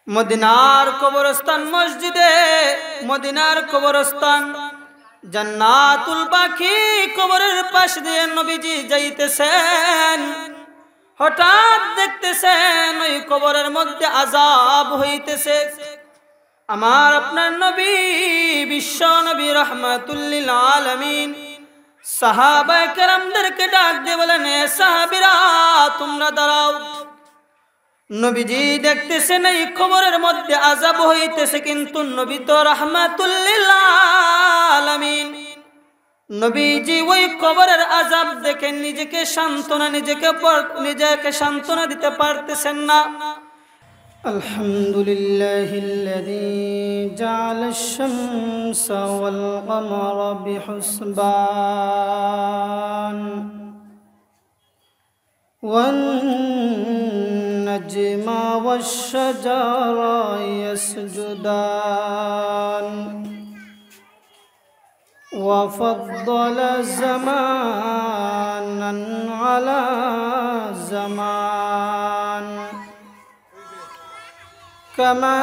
মদিনার কবরস্থান মসজিদে মদিনার কবরস্থান জান্নাতুল বাকি কবরের পাশ দিয়ে নবীজি যাইতেছেন। হঠাৎ দেখতেছেন ওই কবরের মধ্যে আযাব হইতেছে। আমার আপনার নবী বিশ্ব নবী রাহমাতুল লিল আলামিন সাহাবায়ে কেরামদেরকে ডাক দিয়ে বলেন, এ সাহাবীরা তোমরা দাঁড়াও। নবীজি দেখতেছেন এই কবরের মধ্যে আযাব হইতেছে, কিন্তু নবী তো রাহমাতুল লিল আলামিন। নবীজি ওই কবরের আযাব দেখে নিজেকে সান্ত্বনা দিতে পারতেছেন না। আলহামদুলিল্লাহিল্লাযী জাআলাশ শামসা ওয়াল কমারা বিহুসবান ওয়ান নাজমা ওয়াশ শাজারা ইয়াসজুদান وفضل زمانا على زمان كما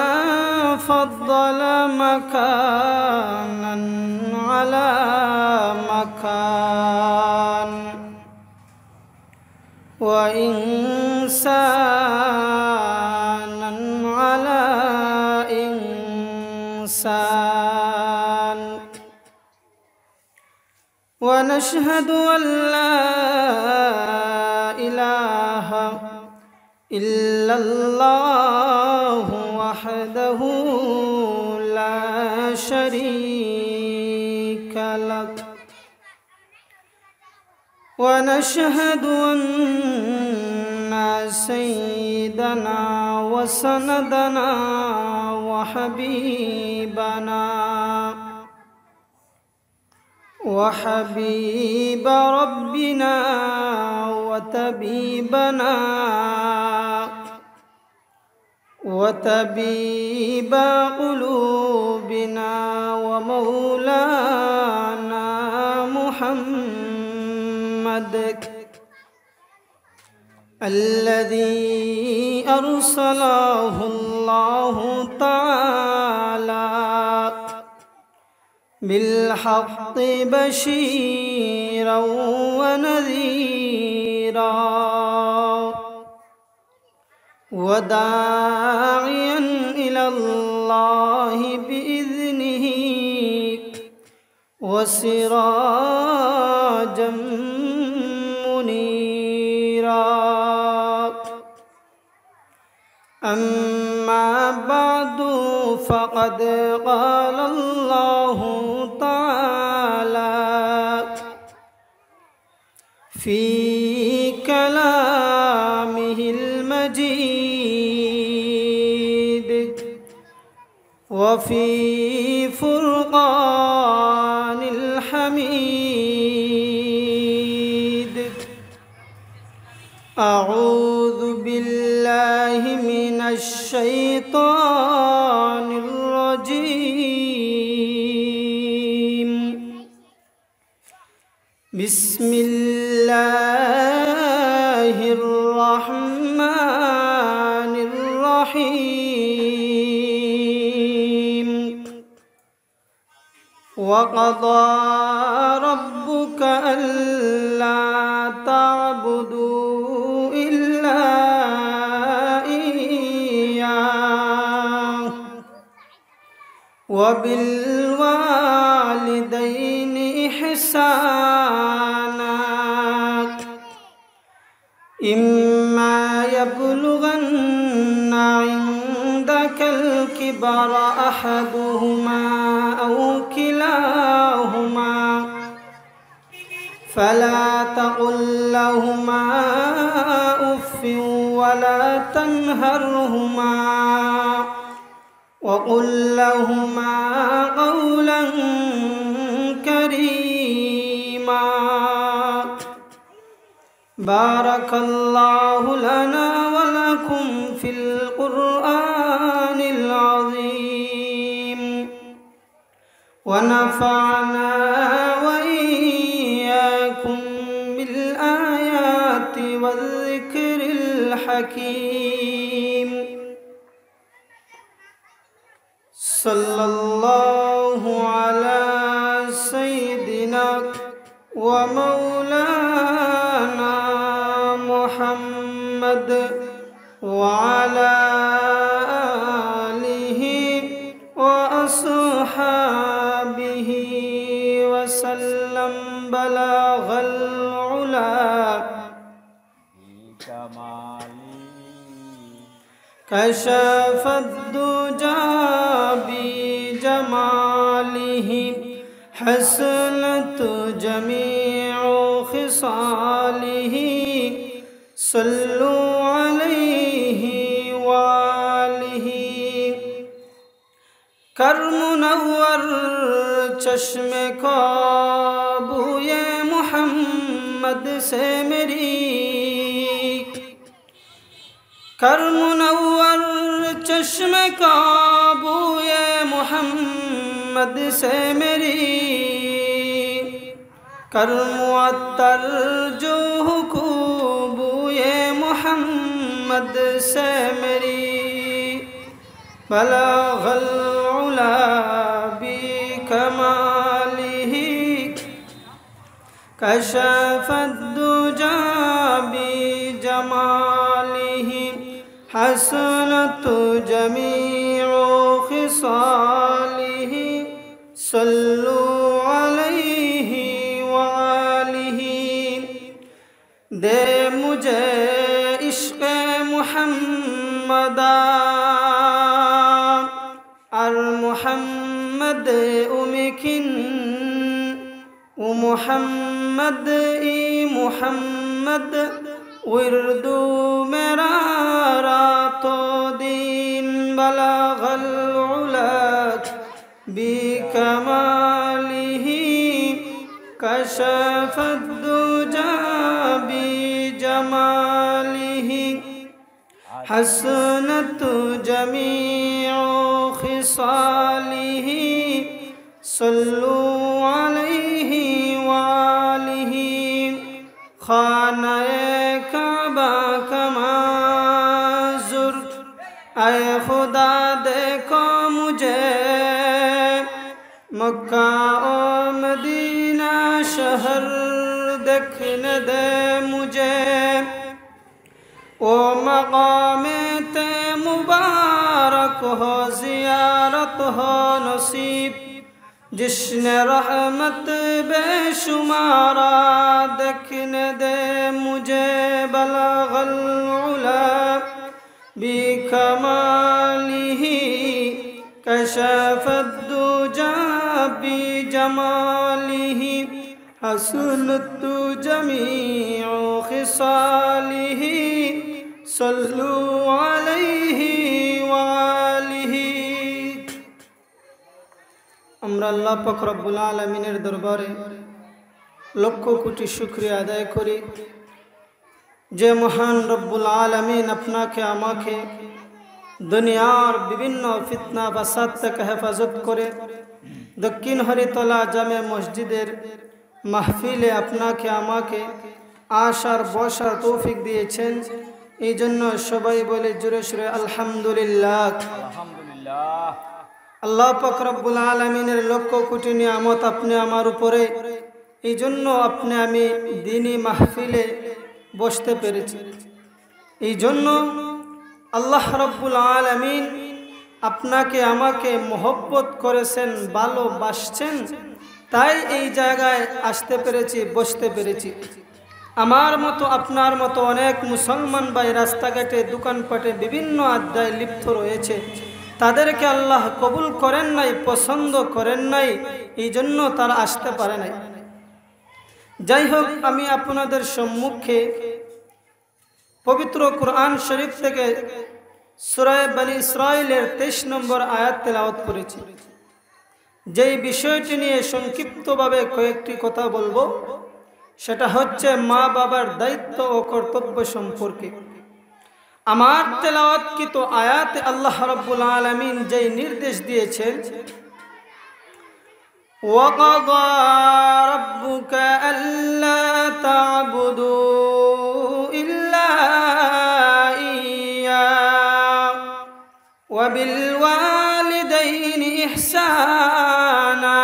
فضل مكانا على مكان وإنسانا على إنسان ونشهد أن لا إله إلا الله وحده لا شريك له ونشهد أن سيدنا وسندنا وحبيب ربنا وطبيب قلوبنا ومولانا محمد الذي أرسله الله تعالى بالحق بشيرا ونذيرا وداعيا إلى الله بإذنه وسراجا منيرا. أما بعد فقد قال الله تعالى في كلامه المجيد وفي فرقان الحميد. أعوذ بالله من الشيطان الرجيم. بسم الله الرحمن الرحيم. وقضى ربك ألا تعبدوا إلا إياه وبالوالدين إحسانا إما يبلغن عندك الكبر أحدهما أو كلاهما فلا تقل لهما أف ولا تنهرهما وقل لهما قولا كريما. بارك الله لنا ولكم في القرآن العظيم ونفعنا وإياكم بالآيات والذكر الحكيم. सल्लल्लाहु अला सय्यिदिना व मौलाना मुहम्मद व अला आलिहि व अस्हाबिहि व सल्लम बलागल उला कशफद दुजा बिजमालिहि हसनत जमीउ खिसालिहि सल्लु अलैहि वालिहि कर मुनव्वर चश्मे काबूए मुहम्मद से मेरी कर मुनव्वर चश्मे काबूए मुहम्मद से मेरी कर मुअत्तर जो खूबूए मुहम्मद से मेरी बलागल उला बिकमालिहि कशफद दुजा बिजमालिहि हसनत जमीउ खिसालिहि सल्लु अलैहि वालिहि दे मुझे इश्क़ मुहम्मदा अर मुहम्मद उमकिन उ मुहम्मद ई मुहम्मद विर्दु मेरा रातो दिन बलागल उला बिकमालिहि कशफद दुजा बिजमालिहि हसनत जमीउ खिसालिहि सल्लु अलैहि वालिहि खानाए काबा कमा ज़ुर्त आए खुदा देखो मुझे मक्का और मदीना शहर देखने दे मुझे ओ मकामे ते मुबारक हो ज़ियारत हो नसीब जिसने रहमत बेशुमारा देखने दे मुझे बलागल उला बिकमालिहि कशफद दुजा बिजमालिहि हसनत जमीउ खिसालिहि सल्लु अलैहि वालिहि। আমরা আল্লাহ পাক রব্বুল আলামিনের দরবারে লক্ষ কোটি শুকরিয়া আদায় করি যে মহান রব্বুল আলামিন আপনাকে আমাকে দুনিয়ার বিভিন্ন ফিতনা ফাসাদ থেকে হেফাজত করে দক্ষিণ হরিতলা জামে মসজিদের মাহফিলে আপনাকে আমাকে আসার বসার তৌফিক দিয়েছেন এই জন্য সবাই বলে জোরে সোরে আলহামদুলিল্লাহ। আলহামদুলিল্লাহ। আল্লাহ পাক রব্বুল আলামিনের লক্ষ কোটি নিয়ামত আপনি আমার উপরে এই জন্য আপনি আমি দ্বীনি মাহফিলে বসতে পেরেছি এই জন্য আল্লাহ রব্বুল আলামিন আপনাকে আমাকে মহব্বত করেছেন ভালোবাসছেন তাই এই জায়গায় আসতে পেরেছি বসতে পেরেছি। আমার মতো আপনার মতো অনেক মুসলমান ভাই রাস্তাঘাটে দোকানপাটে বিভিন্ন আড্ডায় লিপ্ত রয়েছে তাদেরকে আল্লাহ কবুল করেন নাই পছন্দ করেন নাই এই জন্য তারা আসতে পারে নাই। যাই হোক আমি আপনাদের সম্মুখে পবিত্র কুরআন শরীফ থেকে সূরা বনী ইসরাঈলের 23 নম্বর আয়াত তেলাওয়াত করেছি। যেই বিষয়টি নিয়ে সংক্ষিপ্তভাবে কয়েকটি কথা বলবো সেটা হচ্ছে মা বাবার দায়িত্ব ও কর্তব্য সম্পর্কে। আমার তেলাওয়াতকৃত আয়াতে আল্লাহ রাব্বুল আলামিন যেই নির্দেশ দিয়েছেন ওয়াকাযা রাব্বুকা আল্লা তা'বুদু ইল্লা ইয়্যাহু ওয়া বিল وبالوالدين إحسانا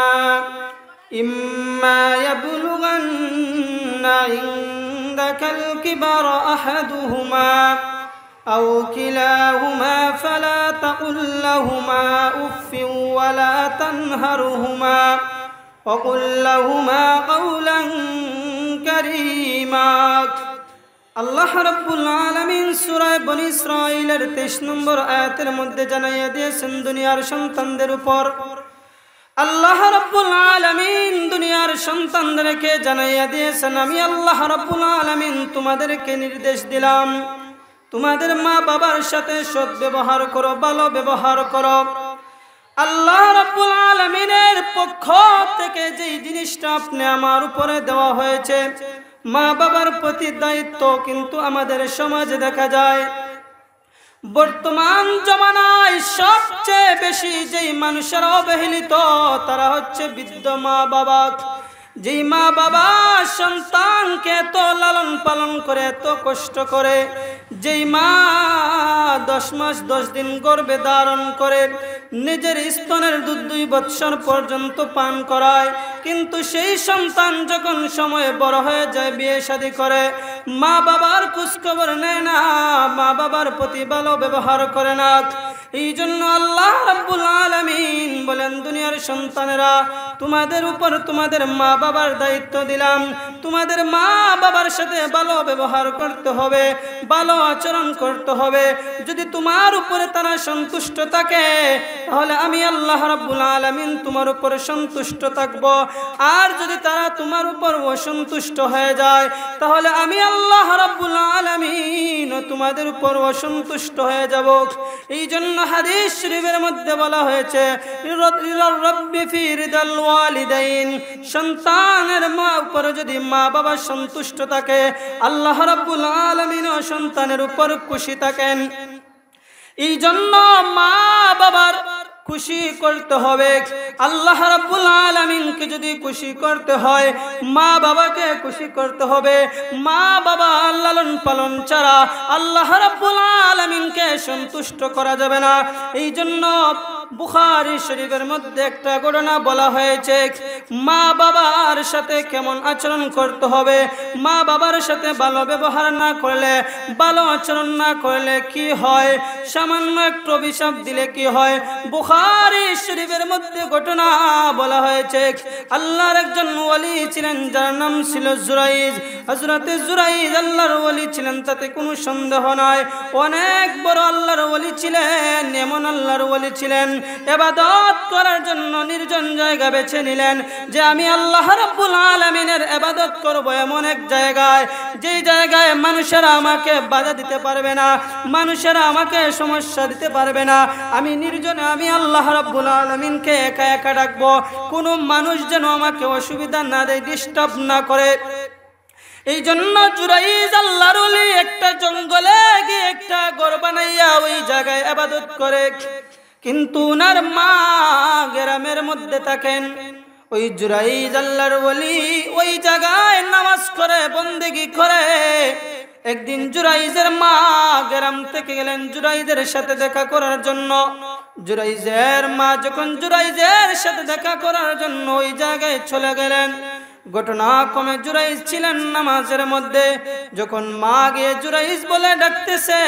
إما يبلغن عندك الكبر أحدهما أو كلاهما فلا تقل لهما أف ولا تنهرهما وقل لهما قولا كريما আল্লাহ রাব্বুল আলামিন সূরা বনী ইসরাঈলের 23 নম্বর আয়াতের মধ্যে জানাইয়া দিয়েছেন দুনিয়ার সন্তানদের উপর আল্লাহ রাব্বুল আলামিন দুনিয়ার সন্তানদেরকে জানাইয়া দিয়েছেন আমি আল্লাহ রাব্বুল আলামিন তোমাদেরকে নির্দেশ দিলাম তোমাদের মা বাবার সাথে সৎ ব্যবহার করো ভালো ব্যবহার করো আল্লাহ রাব্বুল আলামিনের পক্ষ থেকে যেই জিনিসটা আপনি আমার উপরে দেওয়া হয়েছে মা বাবার প্রতি দায়িত্ব কিন্তু আমাদের সমাজে দেখা যায় বর্তমান জমানায় সবচেয়ে বেশি যেই মানুষেরা অবহেলিত তারা হচ্ছে বৃদ্ধ মা বাবা যেই মা বাবা সন্তানকে এত লালন পালন করে এত কষ্ট করে যেই মা 10 মাস 10 দিন গর্ভে ধারণ করে নিজের স্তনের দুধ 2 বৎসর পর্যন্ত পান করায় কিন্তু সেই সন্তান যখন সময় বড় হয়ে যায় বিয়ে শাদী করে মা বাবার খোঁজখবর নেয় না মা বাবার প্রতি ভালো ব্যবহার করে না এই জন্য আল্লাহ রাব্বুল আলামিন বলেন দুনিয়ার সন্তানেরা তোমাদের উপর তোমাদের মা বাবার দায়িত্ব দিলাম তোমাদের মা বাবার সাথে ভালো ব্যবহার করতে হবে ভালো আচরণ করতে হবে যদি তোমার উপরে তারা সন্তুষ্ট থাকে তাহলে আমি আল্লাহ রাব্বুল আলামিন তোমার উপর সন্তুষ্ট থাকব আর যদি তারা তোমার উপর অসন্তুষ্ট হয়ে যায় তাহলে আমি আল্লাহ রাব্বুল আলামিন তোমাদের উপর অসন্তুষ্ট হয়ে যাব এই জন্য হাদিস শরীফের মধ্যে বলা হয়েছে রাব্বি ফি রিদাল ওয়ালিদাইন সন্তানের মা উপর যদি মা বাবা সন্তুষ্ট থাকে আল্লাহ রাব্বুল আলামিন সন্তানের উপর খুশি থাকেন এই জন্য মা বাবার খুশি করতে হবে আল্লাহ রাব্বুল আলামিনকে যদি খুশি করতে হয় মা বাবাকে খুশি করতে হবে মা বাবা লালন পালন ছাড়া আল্লাহ রাব্বুল আলামিনকে সন্তুষ্ট করা যাবে না এই জন্য বুখারী শরীফের মধ্যে একটা ঘটনা বলা হয়েছে মা বাবার সাথে কেমন আচরণ করতে হবে মা বাবার সাথে ভালো ব্যবহার না করলে ভালো আচরণ না করলে কি হয় সামান্য একটু অভিশাপ দিলে কি হয় বুখারী শরীফের মধ্যে ঘটনা বলা হয়েছে আল্লাহর একজন ওলি ছিলেন যার নাম ছিল জুরাইজ হযরতে জুরাইজ আল্লাহর ওলি ছিলেন তাতে কোনো সন্দেহ নাই অনেক বড় আল্লাহর ওলি ছিলেন এমন আল্লাহর ওলি ছিলেন ইবাদত করার জন্য নির্জন জায়গা বেছে নিলেন যে আমি আল্লাহ রাব্বুল আলামিনের ইবাদত করব এমন এক জায়গায় যেই জায়গায় মানুষেরা আমাকে বাধা দিতে পারবে না মানুষেরা আমাকে সমস্যা দিতে পারবে না আমি নির্জনে আমি আল্লাহ রাব্বুল আলামিনকে একা একা ডাকবো কোনো মানুষ যেন আমাকে অসুবিধা না দেয় ডিস্টার্ব না করে এই জন্য জুরাইজ আল্লাহর ওলি একটা জঙ্গলে গিয়ে একটা ঘর বানাইয়া ওই জায়গায় ইবাদত করে কিন্তু উনার মা গ্রামের মধ্যে থাকেন ওই জুরাইজ আল্লাহর ওলি ওই জায়গায় নামাজ করে বন্দেগী করে একদিন জুরাইজের মা গ্রাম থেকে গেলেন জুরাইজের সাথে দেখা করার জন্য জুরাইজের মা যখন জুরাইজের সাথে দেখা করার জন্য ওই জায়গায় চলে গেলেন ঘটনা ক্রমে জুরাইজ ছিলেন নামাজের মধ্যে যখন মা গিয়ে জুরাইজ বলে ডাকতেছে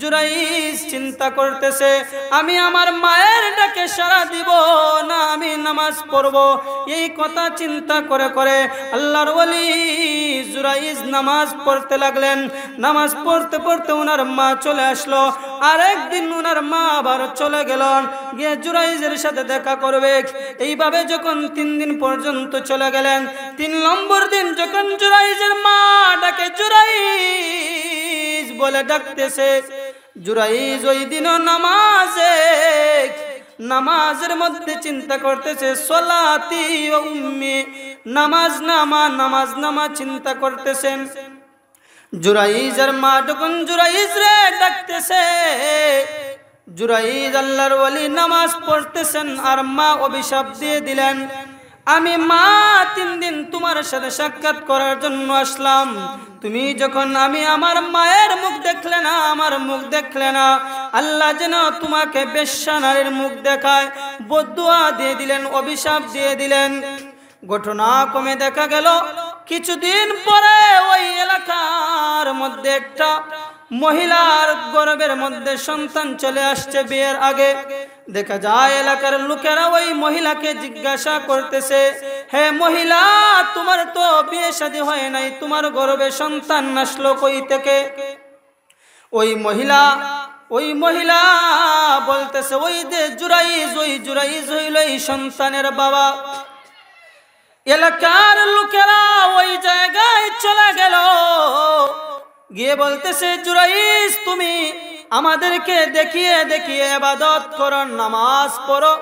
জুরাইজ চিন্তা করতেছে আমি আমার মায়ের ডাকে সাড়া দিব না আমি নামাজ পড়ব এই কথা চিন্তা করে করে আল্লাহর ওলি জুরাইজ নামাজ পড়তে লাগলেন নামাজ পড়তে পড়তে ওনার মা চলে আসলো আরেকদিন ওনার মা আবার চলে গেলেন গিয়ে জুরাইজের সাথে দেখা করবে এইভাবে যখন 3 দিন পর্যন্ত চলে গেলেন 3 নম্বর দিন যখন জুরাইজের মা ডাকে জুরাইজ বলে ডাকতেছে জুরাইজ ওই দিনও নামাজের মধ্যে চিন্তা করতেছে সলাতি ও উম্মি নামাজ নামা চিন্তা করতেছেন জুরাইজের মা যখন জুরাইজ রে ডাকতেছে জুরাইজ আল্লাহর ওলি নামাজ পড়তেছেন আর মা অভিশাপ দিয়ে দিলেন আমি মা 3 দিন তোমার সাথে সাক্ষাৎ করার জন্য আসলাম, তুমি যখন আমি আমার মায়ের মুখ দেখলে না, আমার মুখ দেখলে না, আল্লাহ যেন তোমাকে বেশ্যা নারীর মুখ দেখায়, বদদুয়া দিয়ে দিলেন, অভিশাপ দিয়ে দিলেন। ঘটনা কমে দেখা গেল কিছুদিন পরে ওই এলাকার মধ্যে একটা মহিলার গর্ভের মধ্যে সন্তান চলে আসছে বিয়ের আগে। দেখা যায় এলাকার লোকেরা ওই মহিলাকে জিজ্ঞাসা করতেছে, হে মহিলা, তোমার তো বিয়ে শাদী হয় নাই, তোমার গর্ভে সন্তান আসলো কই থেকে? ওই মহিলা বলতেছে, ওই যে জুরাইজ হইল এই সন্তানের বাবা। এলাকার লোকেরা ওই জায়গায় চলে গেল, গিয়ে বলতেছে, জুরাইজ, তুমি আমাদেরকে দেখিয়ে দেখিয়ে ইবাদত করো, নামাজ পড়ো,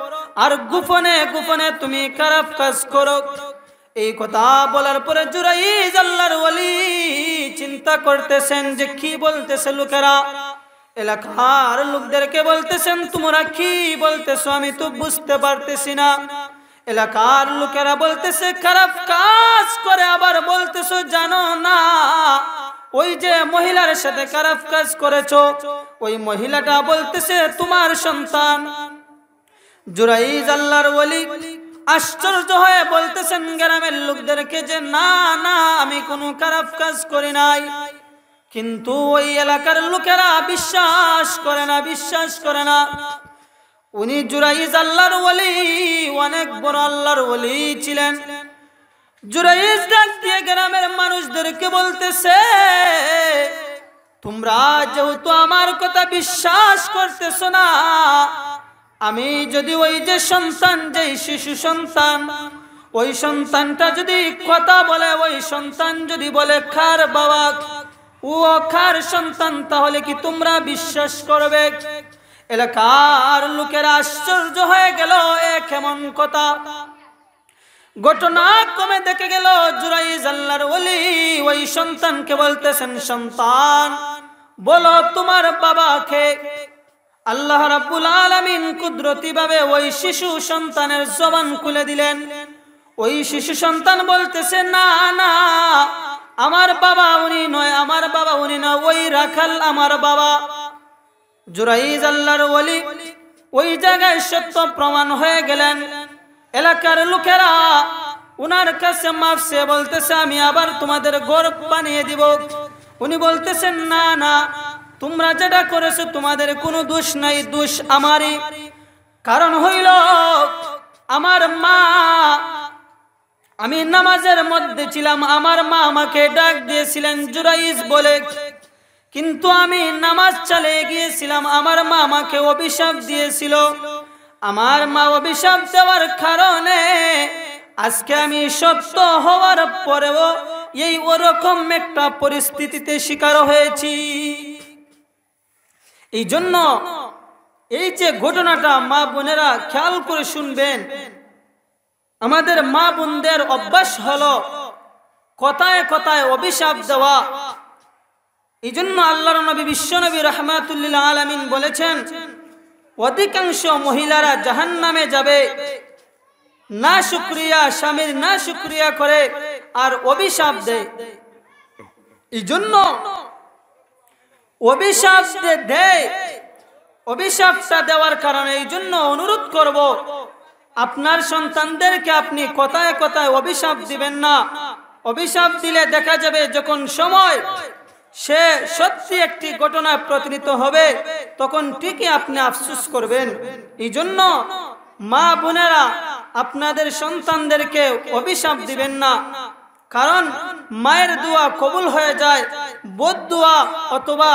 আর গোপনে গোপনে তুমি খারাপ কাজ করো। এই কথা বলার পরে জুরাইজ আল্লাহর ওলি চিন্তা করতেছেন যে কি বলতেছে লোকেরা। এলাকার লোকদেরকে বলতেছেন, তোমরা কি বলতেছো, আমি তো বুঝতে পারতেছি না। এলাকার লোকেরা বলতেছে, খারাপ কাজ করে আবার বলতেছো জানো না? ওই যে মহিলার সাথে খারাপ কাজ করেছো, ওই মহিলাটা বলতেছে তোমার সন্তান। জুরাইজ আল্লাহর ওলি আশ্চর্য হয়ে বলতেছেন গ্রামের লোকদেরকে যে না না, আমি কোনো খারাপ কাজ করি নাই। কিন্তু ওই এলাকার লোকেরা বিশ্বাস করে না। উনি জুরাইজ আল্লাহর ওলি, অনেক বড় আল্লাহর ওলি ছিলেন। জুরাইজ ডাক দিয়ে গ্রামের মানুষদেরকে বলতেছে, তোমরা যেহেতু আমার কথা বিশ্বাস করতেছো না, আমি যদি ওই যে সন্তান, যে শিশু সন্তান, ওই সন্তানটা যদি কথা বলে, ওই সন্তান যদি বলে খার বাবা, ও খার সন্তান, তাহলে কি তোমরা বিশ্বাস করবে? এলাকার লোকেরা আশ্চর্য হয়ে গেল, এ কেমন কথা। ঘটনা কমে দেখে গেল জুরাইজ আল্লাহর ওলি ওই সন্তানকে বলতেছেন, সন্তান বলো তোমার বাবাকে। আল্লাহ রাব্বুল আলামিন কুদরতি ভাবে ওই শিশু সন্তানের জবান খুলে দিলেন। ওই শিশু সন্তান বলতেছে, না না, আমার বাবা উনি নয়, আমার বাবা উনি না, ওই রাখাল আমার বাবা। জুরাইজ আল্লাহর ওলি ওই জায়গায় সত্য প্রমাণ হয়ে গেলেন। এলাকার লোকেরা উনার কাছে মাপছে, বলতেছে, আমি আবার তোমাদের গর্ব বানিয়ে দিব। উনি বলতেছেন, না না, তোমরা যেটা করেছো তোমাদের কোনো দোষ নাই, দোষ আমারই। কারণ হইল আমার মা, আমি নামাজের মধ্যে ছিলাম, আমার মা আমাকে ডাক দিয়েছিলেন জুরাইজ বলে, কিন্তু আমি নামাজ চালিয়ে গিয়েছিলাম, আমার মা আমাকে অভিশাপ দিয়েছিল। আমার মা অভিশাপ দেওয়ার কারণে আজকে আমি সত্য হওয়ার পরেও এই ওরকম একটা পরিস্থিতিতে শিকার হয়েছি। এই জন্য এই যে ঘটনাটা মা বোনেরা খেয়াল করে শুনবেন। আমাদের মা বোনদের অভ্যাস হলো কথায় কথায় অভিশাপ দেওয়া। এই জন্য আল্লাহর নবী বিশ্বনবী রাহমাতুল্লিল আলামিন বলেছেন, অধিকাংশ মহিলারা জাহান্নামে যাবে না শুকরিয়া, স্বামীর না শুকরিয়া করে আর অভিশাপ দেয়। এই জন্য অভিশাপ দেয়, অভিশাপটা দেওয়ার কারণে এই জন্য অনুরোধ করব, আপনার সন্তানদেরকে আপনি কথায় কথায় অভিশাপ দিবেন না। অভিশাপ দিলে দেখা যাবে যখন সময় সে সত্যি একটি ঘটনা প্রতিনিত হবে, তখন ঠিকই আপনি আফসোস করবেন। এই জন্য মা বোনেরা আপনাদের সন্তানদেরকে অভিশাপ দিবেন না, কারণ মায়ের দোয়া কবুল হয়ে যায়, বদদুয়া অথবা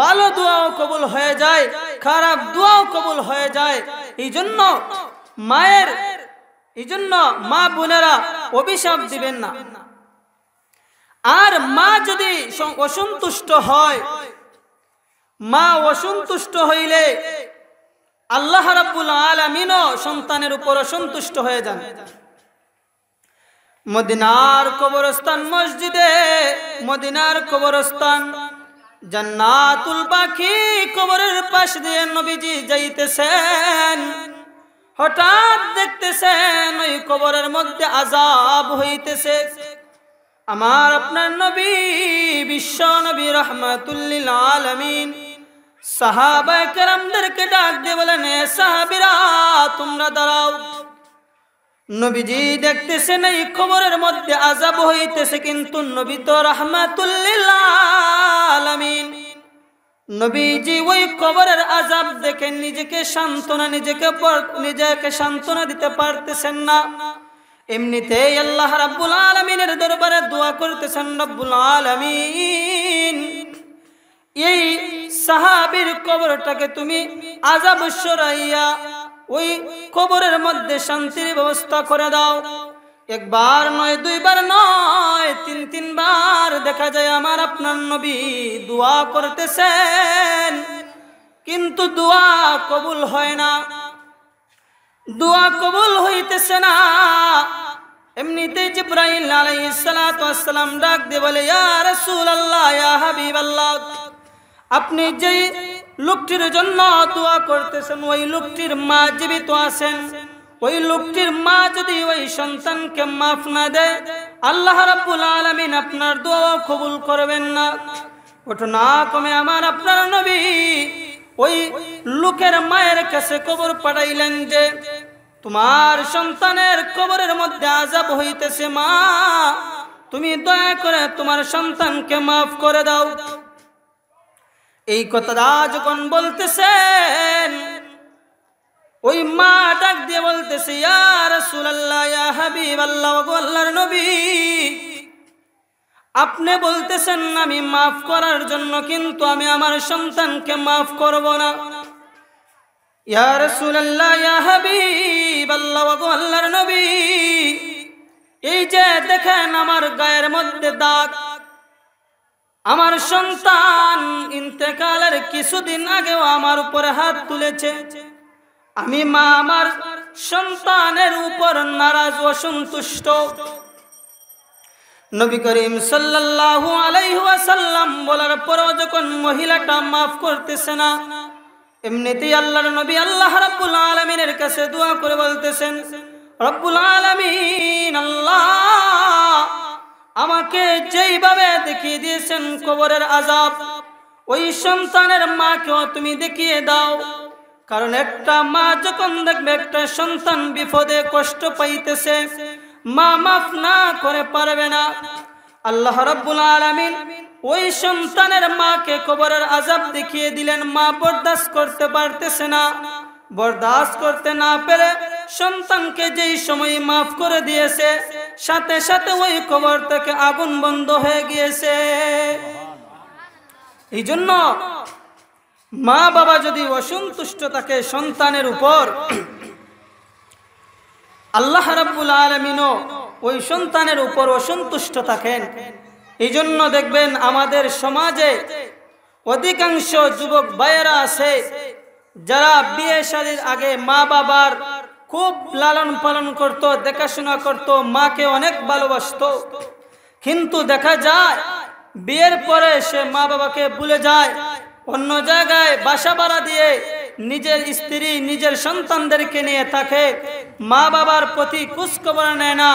ভালো দোয়াও কবুল হয়ে যায়, খারাপ দোয়াও কবুল হয়ে যায়। এই জন্য মা বোনেরা অভিশাপ দিবেন না। আর মা যদি অসন্তুষ্ট হয়, মা অসন্তুষ্ট হইলে আল্লাহ রাব্বুল আলামিনও সন্তানের উপর অসন্তুষ্ট হয়ে যান। মদিনার কবরস্থান মসজিদে, মদিনার কবরস্থান জান্নাতুল বাকি কবরের পাশ দিয়ে নবীজি যাইতেছেন। হঠাৎ দেখতেছেন ওই কবরের মধ্যে আযাব হইতেছে। আমার আপনার নবী বিশ্ব নবী রাহমাতুল লিল আলামিন সাহাবায়ে কেরামদেরকে ডাক দিয়ে বলেন, এ সাহাবীরা তোমরা দাঁড়াও। নবীজি দেখতেছেন এই কবরের মধ্যে আযাব হইতেছে, কিন্তু নবী তো রাহমাতুল লিল আলামিন। নবীজি ওই কবরের আযাব দেখে নিজেকে সান্ত্বনা দিতে পারতেছেন না। এমনিতেই আল্লাহ রাব্বুল আলামিনের দরবারে দোয়া করতেছেন, রব্বুল আলামিন এই সাহাবীর কবরটাকে তুমি আযাব সরাইয়া ওই কবরের মধ্যে শান্তির ব্যবস্থা করে দাও। একবার নয়, দুইবার নয়, তিনবার দেখা যায় আমার আপনার নবী দোয়া করতেছেন, কিন্তু দোয়া কবুল হয় না, দোয়া কবুল হইতেছে না। এমনিতে জিবরাইল আলাইহিস সালাতু ওয়াস সালাম ডাক দিয়ে বলে, ইয়া রাসূলুল্লাহ, ইয়া হাবিবাল্লাহ, আপনি যেই লোকটির জন্য দোয়া করতেছেন ওই লোকটির মা জীবিত আছেন, ওই লোকটির মা যদি ওই সন্তানকে মাফ না দেয়, আল্লাহ রাব্বুল আলামিন আপনার দোয়া কবুল করবেন না। ঘটনা কমে আমার আপনার নবী ওই লোকের মায়ের কাছে খবর পাঠাইলেন যে তোমার সন্তানের কবরের মধ্যে আযাব হইতেছে, মা তুমি দয়া করে তোমার সন্তানকে মাফ করে দাও। এই কথাটা যখন বলতেছেন, ওই মা ডাক দিয়ে বলতেছে, ইয়া রাসূলুল্লাহ, ইয়া হাবিবাল্লাহ, ওগো আল্লাহর নবী, আপনি বলতেছেন আমি মাফ করার জন্য, কিন্তু আমি আমার সন্তানকে মাফ করব না। ইয়া রাসূলুল্লাহ, ইয়া হাবিবাল্লাহ, ওগো আল্লাহর নবী, এই যে দেখেন আমার গায়ের মধ্যে দাগ, আমার সন্তান ইন্তেকালের কিছুদিন আগেও আমার উপরে হাত তুলেছে, আমি মা আমার সন্তানের উপর নারাজ, অসন্তুষ্ট। নবী করিম সাল্লাল্লাহু আলাইহি ওয়াসাল্লাম বলার পরও যখন মহিলাটা মাফ করতেছে না, এমনিতেই আল্লাহর নবী আল্লাহ রাব্বুল আলামিনের কাছে দোয়া করে বলতেছেন, রব্বুল আলামিন, আল্লাহ আমাকে যেইভাবে দেখিয়ে দিয়েছেন কবরের আযাব, ওই সন্তানের মাকেও তুমি দেখিয়ে দাও। কারণ একটা মা যখন দেখবে একটা সন্তান বিপদে কষ্ট পাইতেছে, মা মাফ না করে পারবে না। আল্লাহ রাব্বুল আলামিন ওই সন্তানের মাকে কবরের আযাব দেখিয়ে দিলেন, মা বরদাস্ত করতে পারতেছে না, বরদাস্ত করতে না পেরে সন্তানকে যেই সময় মাফ করে দিয়েছে, সাথে সাথে ওই কবর থেকে আগুন বন্ধ হয়ে গিয়েছে। এই জন্য মা বাবা যদি অসন্তুষ্ট থাকে সন্তানের উপর, আল্লাহ রাব্বুল আলামিনও ওই সন্তানের উপর অসন্তুষ্ট থাকেন। এই জন্য দেখবেন আমাদের সমাজে অধিকাংশ যুবক ভাইয়েরা আছে যারা বিয়ে শাদীর আগে মা বাবার খুব লালন পালন করত, দেখাশোনা করত, মাকে অনেক ভালোবাসতো, কিন্তু দেখা যায় বিয়ের পরে সে মা বাবাকে ভুলে যায়, অন্য জায়গায় বাসা ভাড়া দিয়ে নিজের স্ত্রী নিজের সন্তানদেরকে নিয়ে থাকে, মা বাবার প্রতি খোঁজখবর নেয় না,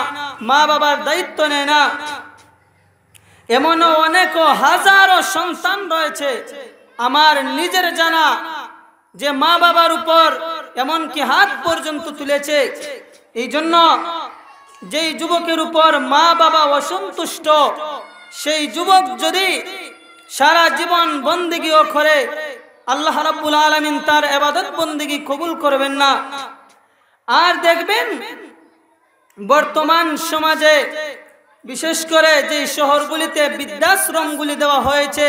মা বাবার দায়িত্ব নেয় না। এমনও অনেক হাজারো সন্তান রয়েছে আমার নিজের জানা, যে মা বাবার উপর এমনকি হাত পর্যন্ত তুলেছে। এই জন্য যেই যুবকের উপর মা বাবা অসন্তুষ্ট, সেই যুবক যদি সারা জীবন বন্দেগীও করে, আল্লাহ রাব্বুল আলামিন তার ইবাদত বন্দেগী কবুল করবেন না। আর দেখবেন বর্তমান সমাজে বিশেষ করে যে শহরগুলিতে বৃদ্ধাশ্রমগুলি দেওয়া হয়েছে,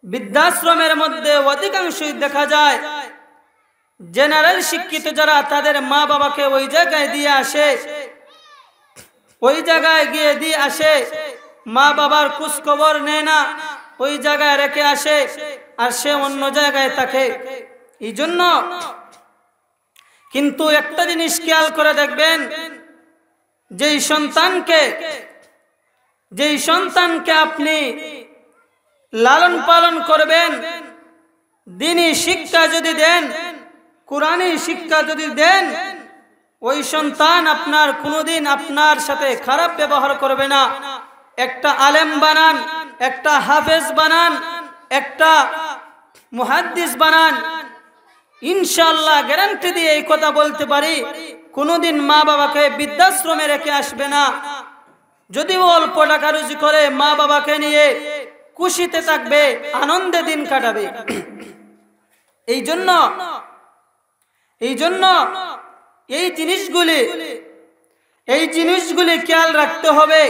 বৃদ্ধাশ্রমের মধ্যে অধিকাংশই দেখা যায় জেনারেল শিক্ষিত যারা তাদের মা বাবাকে ওই জায়গায় দিয়ে আসে, ওই জায়গায় গিয়ে দিয়ে আসে, মা বাবার খোঁজ খবর নেয় না, ওই জায়গায় রেখে আসে, আর সে অন্য জায়গায় থাকে। এই জন্য কিন্তু একটা জিনিস খেয়াল করে দেখবেন, যেই সন্তানকে আপনি লালন পালন করবেন, দ্বীনি শিক্ষা যদি দেন, কুরআনী শিক্ষা যদি দেন, ওই সন্তান আপনার কোনোদিন আপনার সাথে খারাপ ব্যবহার করবে না। একটা আলেম বানান, একটা হাফেজ বানান, একটা মুহাদ্দিস বানান, ইনশাআল্লাহ গ্যারান্টি দিয়ে এই কথা বলতে পারি, কোনোদিন মা বাবাকে বৃদ্ধাশ্রমে রেখে আসবে না। যদিও অল্প টাকা রুজি করে মা বাবাকে নিয়ে খুশিতে থাকবে, আনন্দে দিন কাটাবে। এই জন্য এই জিনিসগুলি খেয়াল রাখতে হবে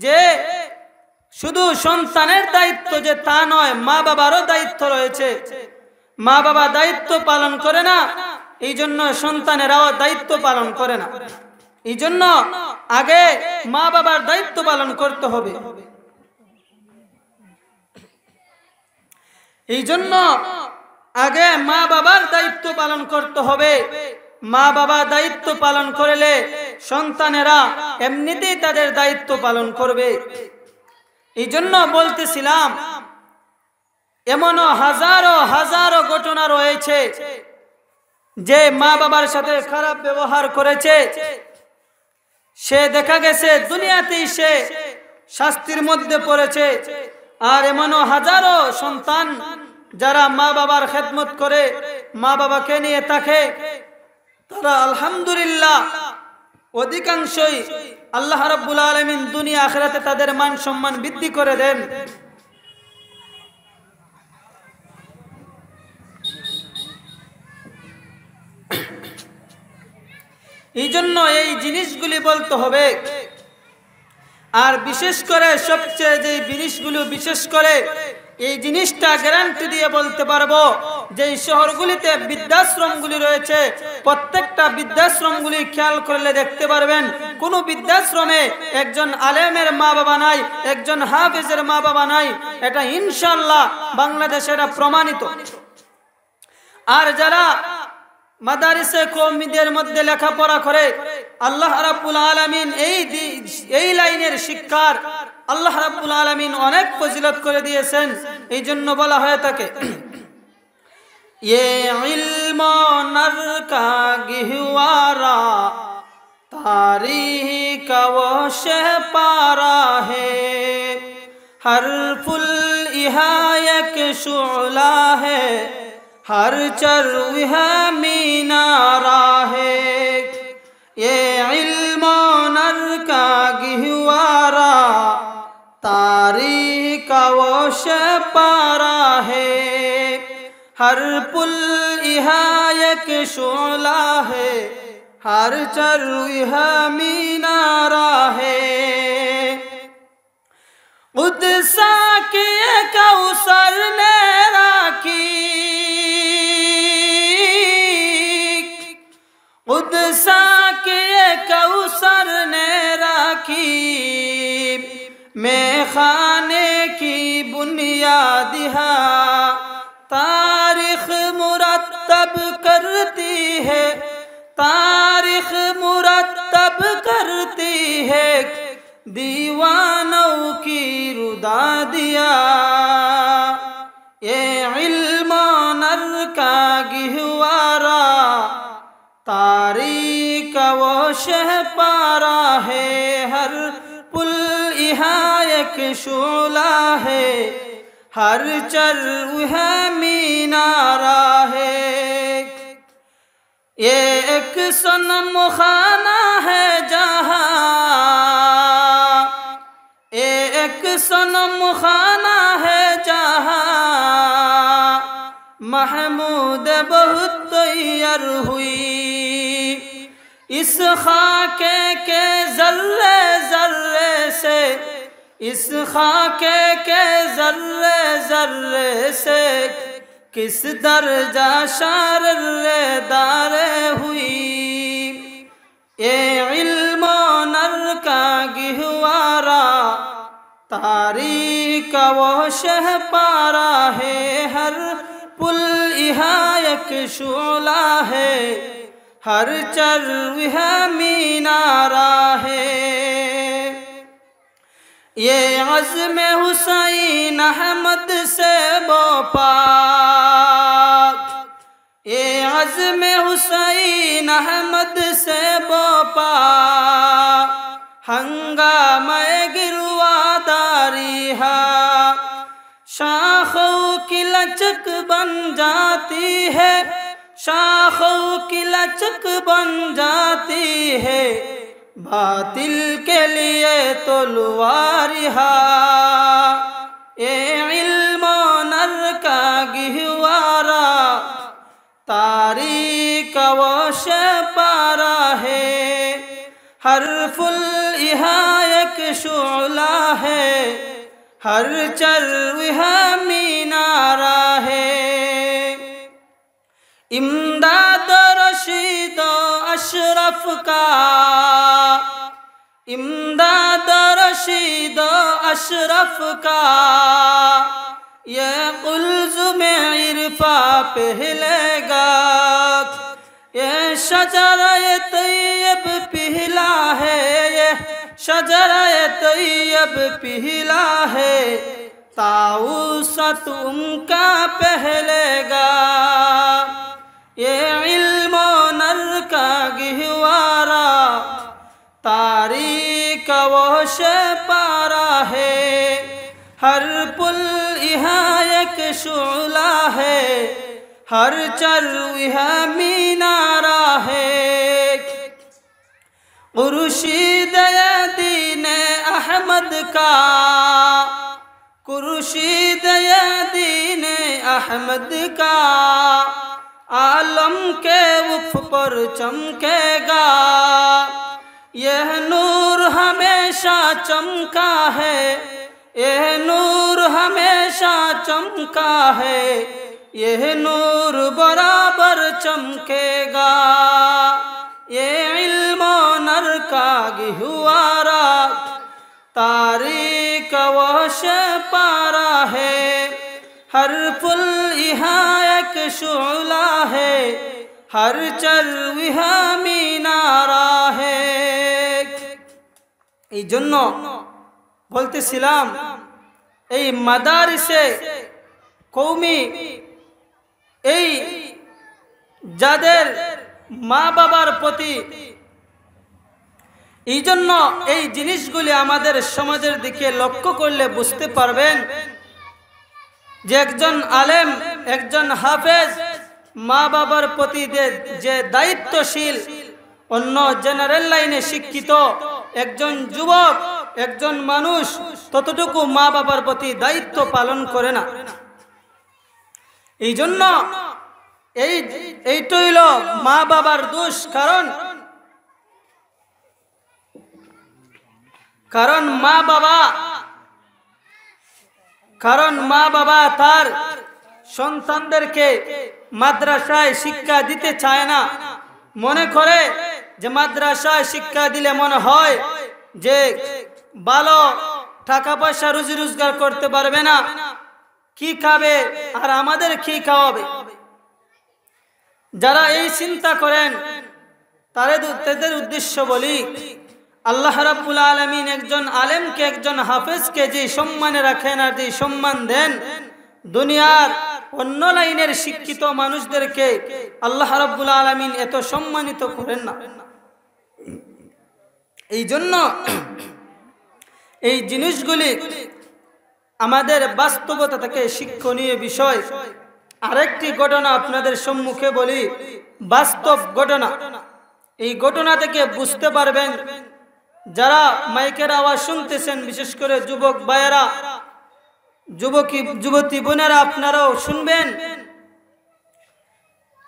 যে শুধু সন্তানের দায়িত্ব যে তা নয়, মা বাবারও দায়িত্ব রয়েছে। মা বাবা দায়িত্ব পালন করে না, এই জন্য সন্তানেরাও দায়িত্ব পালন করে না। এই জন্য আগে মা বাবার দায়িত্ব পালন করতে হবে। এই জন্য আগে মা বাবার দায়িত্ব পালন করতে হবে। মা বাবা দায়িত্ব পালন করলে সন্তানেরা এমনিতেই তাদের দায়িত্ব পালন করবে। এই জন্য বলতেছিলাম, এমনও হাজারো হাজারো ঘটনা রয়েছে যে মা বাবার সাথে খারাপ ব্যবহার করেছে, সে দেখা গেছে দুনিয়াতেই সে শাস্তির মধ্যে পড়েছে। আর এমনও হাজারো সন্তান যারা মা বাবার খেদমত করে, মা বাবাকে নিয়ে থাকে, তারা আলহামদুলিল্লাহ অধিকাংশই আল্লাহ রাব্বুল আলামিন দুনিয়া আখিরাতে তাদের মান সম্মান বৃদ্ধি করে দেন। এই জন্য এই জিনিসগুলি বলতে হবে। আর বিশেষ করে সবচেয়ে যে জিনিসগুলো, বিশেষ করে এই জিনিসটা গ্যারান্টি দিয়ে বলতে পারবো, যে শহরগুলিতে বৃদ্ধাশ্রমগুলি রয়েছে, প্রত্যেকটা বৃদ্ধাশ্রমগুলি খেয়াল করলে দেখতে পারবেন কোনো বৃদ্ধাশ্রমে একজন আলেমের মা বাবা নাই, একজন হাফেজের মা বাবা নাই। এটা ইনশাআল্লাহ বাংলাদেশে এটা প্রমাণিত। আর যারা মাদারিসে কওমীদের মধ্যে লেখাপড়া করে, আল্লাহ রাব্বুল আলামিন এই লাইনের শিক্ষার আল্লাহ রাব্বুল আলামিন অনেক ফজিলত করে দিয়েছেন। এই জন্য বলা হয়ে থাকে, ये इल्म नर का गहवारा तारीह का वो शह पारा है, हर फुल इहायक शुला है, हर चरविह मीनारा है। ये इल्म नर का गहवारा तारीह का वो शह पारा है, हर पुल इहायक शोला है, हर चरविह मीनारा है। कुदसा के कौसर ने राखी, कुदसा के कौसर ने राखी, मैं खाने की बुनियादिहा तारीख मुरत्तब करती है, तारीख मुरत्तब करती है, दीवानों की रुदा दिया। ये इल्म नर का गहवारा तारीख वो शह पारा है, हर पुल इहायक शोला है, हर चरविह मीनारा है। ये एक सनम खाना है जहाँ, ये एक सनम खाना है जहाँ, महमूद बहुत तैयार हुई, इस खाके के जर्रे जर्रे से, इस खाके के जर्रे जर्रे से, किस दर्जा शार्रे दारे हुई। ये इल्म नर का गहवारा तारीख का वो शह पारा है, हर पुल इहायक शोला है, हर चरविह मीनारा है। ये अज़्म हुसैन अहमद से बोपाक, ये अज़्म हुसैन अहमद से बोपा हंगामे गिरवादारी है शाखों की लचक बन जाती है शाखों की लचक बन जाती है बातिल के लिए तलवार है ये इल्मो नर का गहवारा तारीख वो पारा है हर फुल यहाँ एक शुअला है हर चर्व मीनारा है इमदाद रशीद अशरफ का इमदाद रशीद अशरफ का ये कुल्ज़ुम इरफा पहलेगा ये शजरा तैयब पहला है ये शजरा तैयब पहला है ताऊसत उनका पहलेगा ये इल्मो नर का गहवारा तारीख वो पारा है हर पुल यहाँ एक शुअला है हर चर्व यहाँ मीनारा है खुर्शीद दीन अहमद का खुर्शीद दीन अहमद का आलम के उफ पर चमकेगा यह नूर हमेशा चमका है यह नूर हमेशा चमका है यह नूर बराबर चमकेगा ये इल्मो नर का गहवारा तारीख वो पारा है हर फुल यहाँ एक शुअला है हर चर्व यहाँ मीनारा है এই জন্য বলতেছিলাম এই মাদারিসে কওমি এই যাদের মা বাবার প্রতি এই জন্য এই জিনিসগুলি আমাদের সমাজের দিকে লক্ষ্য করলে বুঝতে পারবেন যে একজন আলেম একজন হাফেজ মা বাবার প্রতি যে দায়িত্বশীল অন্য জেনারেল লাইনে শিক্ষিত একজন যুবক একজন মানুষ ততটুকু মা বাবার প্রতি দায়িত্ব পালন করে না এই জন্য এইটা হইল মা বাবার দোষ কারণ মা বাবা তার সন্তানদেরকে মাদ্রাসায় শিক্ষা দিতে চায় না মনে করে যে মাদ্রাসায় শিক্ষা দিলে মনে হয় যে ভালো টাকা পয়সা রুজি রোজগার করতে পারবে না কি খাবে আর আমাদের কি খাওয়াবে যারা এই চিন্তা করেন তাদের উদ্দেশ্য বলি আল্লাহ রাব্বুল আলামিন একজন আলেমকে একজন হাফেজকে যে সম্মানে রাখেন আর যে সম্মান দেন দুনিয়ার অন্য লাইনের শিক্ষিত মানুষদেরকে আল্লাহ রাব্বুল আলামিন এত সম্মানিত করেন না এই জন্য এই জিনিসগুলি আমাদের বাস্তবতা থেকে শিক্ষণীয় বিষয় আরেকটি ঘটনা আপনাদের সম্মুখে বলি বাস্তব ঘটনা এই ঘটনা থেকে বুঝতে পারবেন যারা মাইকের আওয়াজ শুনতেছেন বিশেষ করে যুবক ভাইয়েরা যুবতী বোনেরা আপনারাও শুনবেন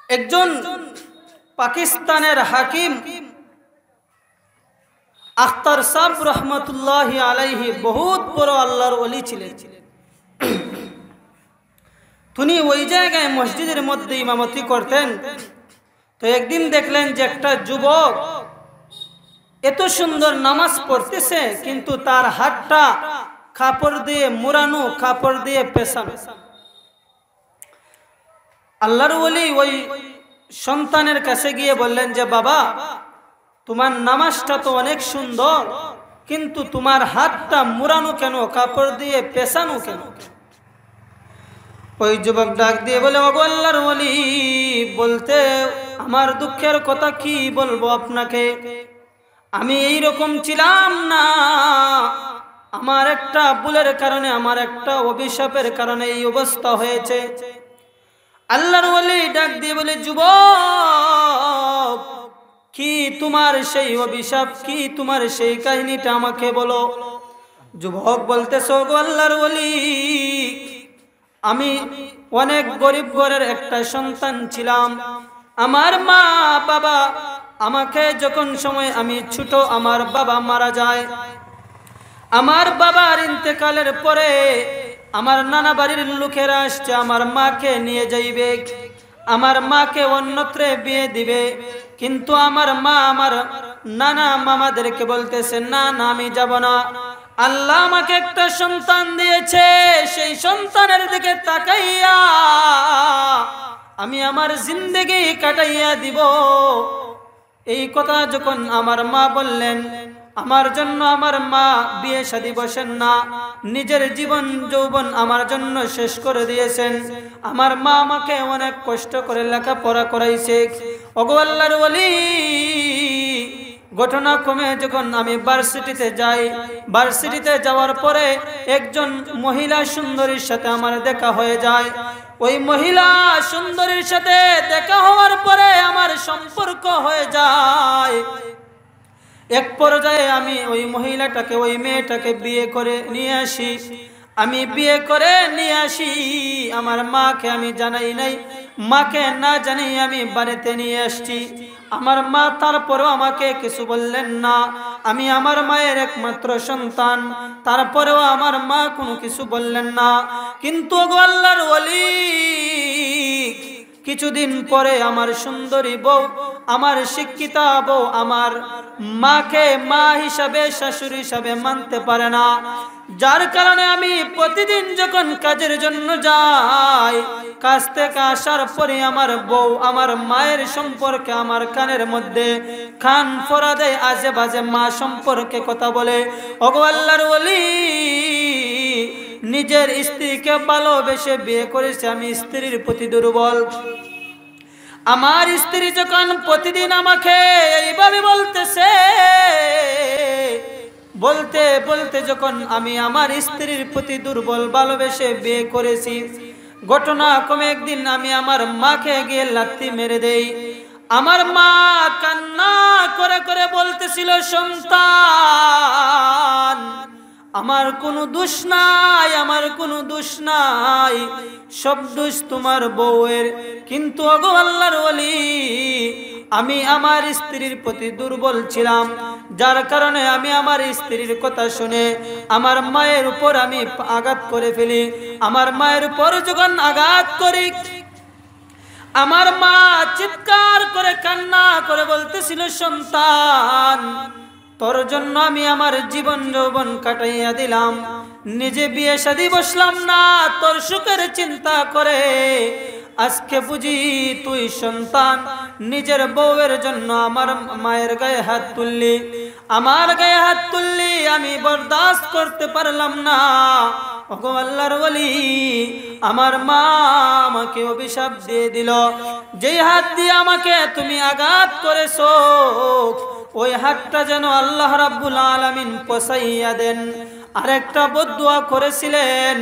একজন পাকিস্তানের হাকিম আখতার সাহেব রহমতুল্লাহি আলাইহি বহুত বড় আল্লাহর ওলি ছিলেন তিনি ওই জায়গায় মসজিদের মধ্যে ইমামতি করতেন তো একদিন দেখলেন যে একটা যুবক এত সুন্দর নামাজ পড়তেছে কিন্তু তার হাতটা কাপড় দিয়ে মুড়ানো কাপড় দিয়ে পেছানো আল্লাহর ওলি ওই সন্তানের কাছে গিয়ে বললেন যে বাবা তোমার নামাজটা তো অনেক সুন্দর কিন্তু তোমার হাতটা মুড়ানো কেন কাপড় দিয়ে পেছানো কেন ওই যুবক ডাক দিয়ে বলে, ওগো আল্লাহর ওলি, বলতে আমার দুঃখের কথা কি বলবো আপনাকে, আমি এই রকম ছিলাম না, আমার একটা ভুলের কারণে, আমার একটা অভিশাপের কারণে এই অবস্থা হয়েছে। আল্লাহর ওলি ডাক দিয়ে বলে, যুবক, কি তোমার সেই অভিশাপ, কি তোমার সেই কাহিনীটা আমাকে বলো। যুবক বলতেছে, ওগো আল্লাহর ওলি, আমি অনেক গরিব ঘরের একটা সন্তান ছিলাম। আমার মা বাবা আমাকে যখন সময় আমি ছোট, আমার বাবা মারা যায়। আমার বাবার ইন্তেকালের পরে আমার নানা বাড়ির লোকেরা আসছে, আমার মাকে নিয়ে যাইবে, আমার মাকে অন্যত্রে বিয়ে দিবে। কিন্তু আমার মা আমার নানা মামাদেরকে বলতেছে, না না, আমি যাব না। আল্লাহ আমাকে একটা সন্তান দিয়েছে, সেই সন্তানের দিকে তাকাইয়া আমি আমার জিন্দেগি কাটাইয়া দিব। এই কথা যখন আমার মা বললেন, আমার জন্য আমার মা বিয়ে শাদী বসেন না, নিজের জীবন যৌবন আমার জন্য শেষ করে দিয়েছেন। আমার মা আমাকে অনেক কষ্ট করে লেখাপড়া করাইছে। ওগো আল্লাহর ওলি, ঘটনাক্রমে যখন আমি ভার্সিটিতে যাই, ভার্সিটিতে যাওয়ার পরে একজন মহিলা সুন্দরীর সাথে আমার দেখা হয়ে যায়। ওই মহিলা সুন্দরীর সাথে দেখা হওয়ার পরে আমার সম্পর্ক হয়ে যায়। এক পর্যায়ে আমি ওই মহিলাটাকে, ওই মেয়েটাকে বিয়ে করে নিয়ে আসি। আমি বিয়ে করে নিয়ে আসি, আমার মাকে আমি জানাই নাই, মাকে না জানাই আমি বাড়িতে নিয়ে আসছি। আমার মা তারপরেও আমাকে কিছু বললেন না। আমি আমার মায়ের একমাত্র সন্তান, তারপরেও আমার মা কোনো কিছু বললেন না। কিন্তু ওগো আল্লাহর ওলি, কিছুদিন পরে আমার সুন্দরী বউ, আমার শিক্ষিতা বউ আমার মাকে মা হিসাবে, শাশুড়ি হিসাবে মানতে পারে না। যার কারণে আমি প্রতিদিন যখন কাজের জন্য যাই, কাজ থেকে আসার পরে আমার বউ আমার মায়ের সম্পর্কে আমার কানের মধ্যে কান ফোড়া দেয়, আজে বাজে মা সম্পর্কে কথা বলে। ওগো আল্লাহর ওলি, নিজের স্ত্রীকে ভালোবেসে বিয়ে করেছে, আমি স্ত্রীর প্রতি দুর্বল। আমার স্ত্রী যখন প্রতিদিন আমাকে এইভাবে বলতেছে, বলতে বলতে যখন আমি আমার স্ত্রীর প্রতি দুর্বল ভালোবেসে বিয়ে করেছি, ঘটনাক্রমে একদিন আমি আমার মাকে গিয়ে লাথি মেরে দেই। আমার মা কান্না করে করে বলতেছিল, সন্তান, আমার কোনো দোষ নাই, আমার কোনো দোষ নাই, সব দোষ তোমার বউয়ের। কিন্তু ওগো আল্লাহর ওলি, আমি আমার স্ত্রীর প্রতি দুর্বল ছিলাম, যার কারণে আমি আমার স্ত্রীর কথা শুনে আমার মায়ের উপর আমি আঘাত করে ফেলি। আমার মায়ের উপর যখন আঘাত করি, আমার মা চিৎকার করে কান্না করে বলতেছিল, সন্তান, তোর জন্য আমি আমার জীবন যৌবন কাটাইয়া দিলাম, নিজে বিয়ে শাদী বসলাম না তোর সুখের চিন্তা করে। আজকে বুঝি তুই সন্তান নিজের বউয়ের জন্য আমার মায়ের গায়ে হাত তুললি, আমার গায়ে হাত তুললি, আমি বরদাস্ত করতে পারলাম না। ওগো আল্লাহর ওলি, আমার মা আমাকে অভিশাপ দিয়ে দিল, যেই হাত দিয়ে আমাকে তুমি আঘাত করেছো, ওই হাতটা যেন আল্লাহ রাব্বুল আলামিন পছাইয়া দেন। আরেকটা বদদুয়া করেছিলেন,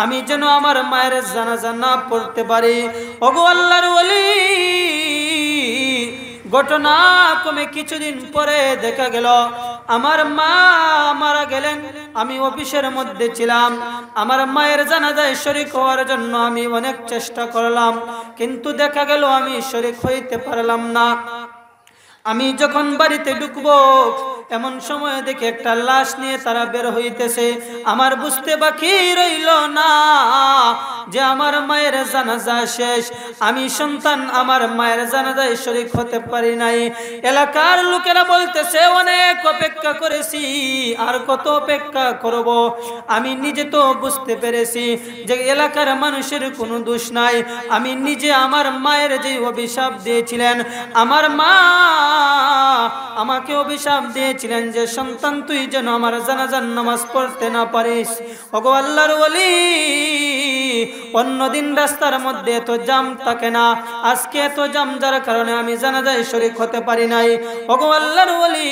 আমি যেন আমার মায়ের জানাজা না পড়তে পারি। ওগো আল্লাহর ওলি, ঘটনাক্রমে কিছুদিন পরে দেখা গেল আমার মা মারা গেলেন। আমি অফিসের মধ্যে ছিলাম, আমার মায়ের জানাজায় শরীক হওয়ার জন্য আমি অনেক চেষ্টা করলাম, কিন্তু দেখা গেল আমি শরীক হইতে পারলাম না। আমি যখন বাড়িতে ঢুকবো, এমন সময় দেখে একটা লাশ নিয়ে তারা বের হইতেছে। আমার বুঝতে বাকি রইল না যে আমার মায়ের জানাজা শেষ, আমি সন্তান আমার মায়ের জানাজায় শরীক হতে পারি নাই। এলাকার লোকেরা বলতেছে, অনেক অপেক্ষা করেছি, আর কত অপেক্ষা করব। আমি নিজে তো বুঝতে পেরেছি যে এলাকার মানুষের কোনো দোষ নাই, আমি নিজে আমার মায়ের যে অভিশাপ দিয়েছিলেন, আমার মা আমাকে অভিশাপ দিয়েছিলেন, দিয়েছিলেন যে সন্তান তুই যেন আমার জানাজার নামাজ পড়তে না পারিস। ওগো আল্লাহর ওলি, অন্যদিন রাস্তার মধ্যে এত জাম থাকে না, আজকে এত জাম যার কারণে আমি জানাজায় শরীক হতে পারি নাই। ওগো আল্লাহর ওলি,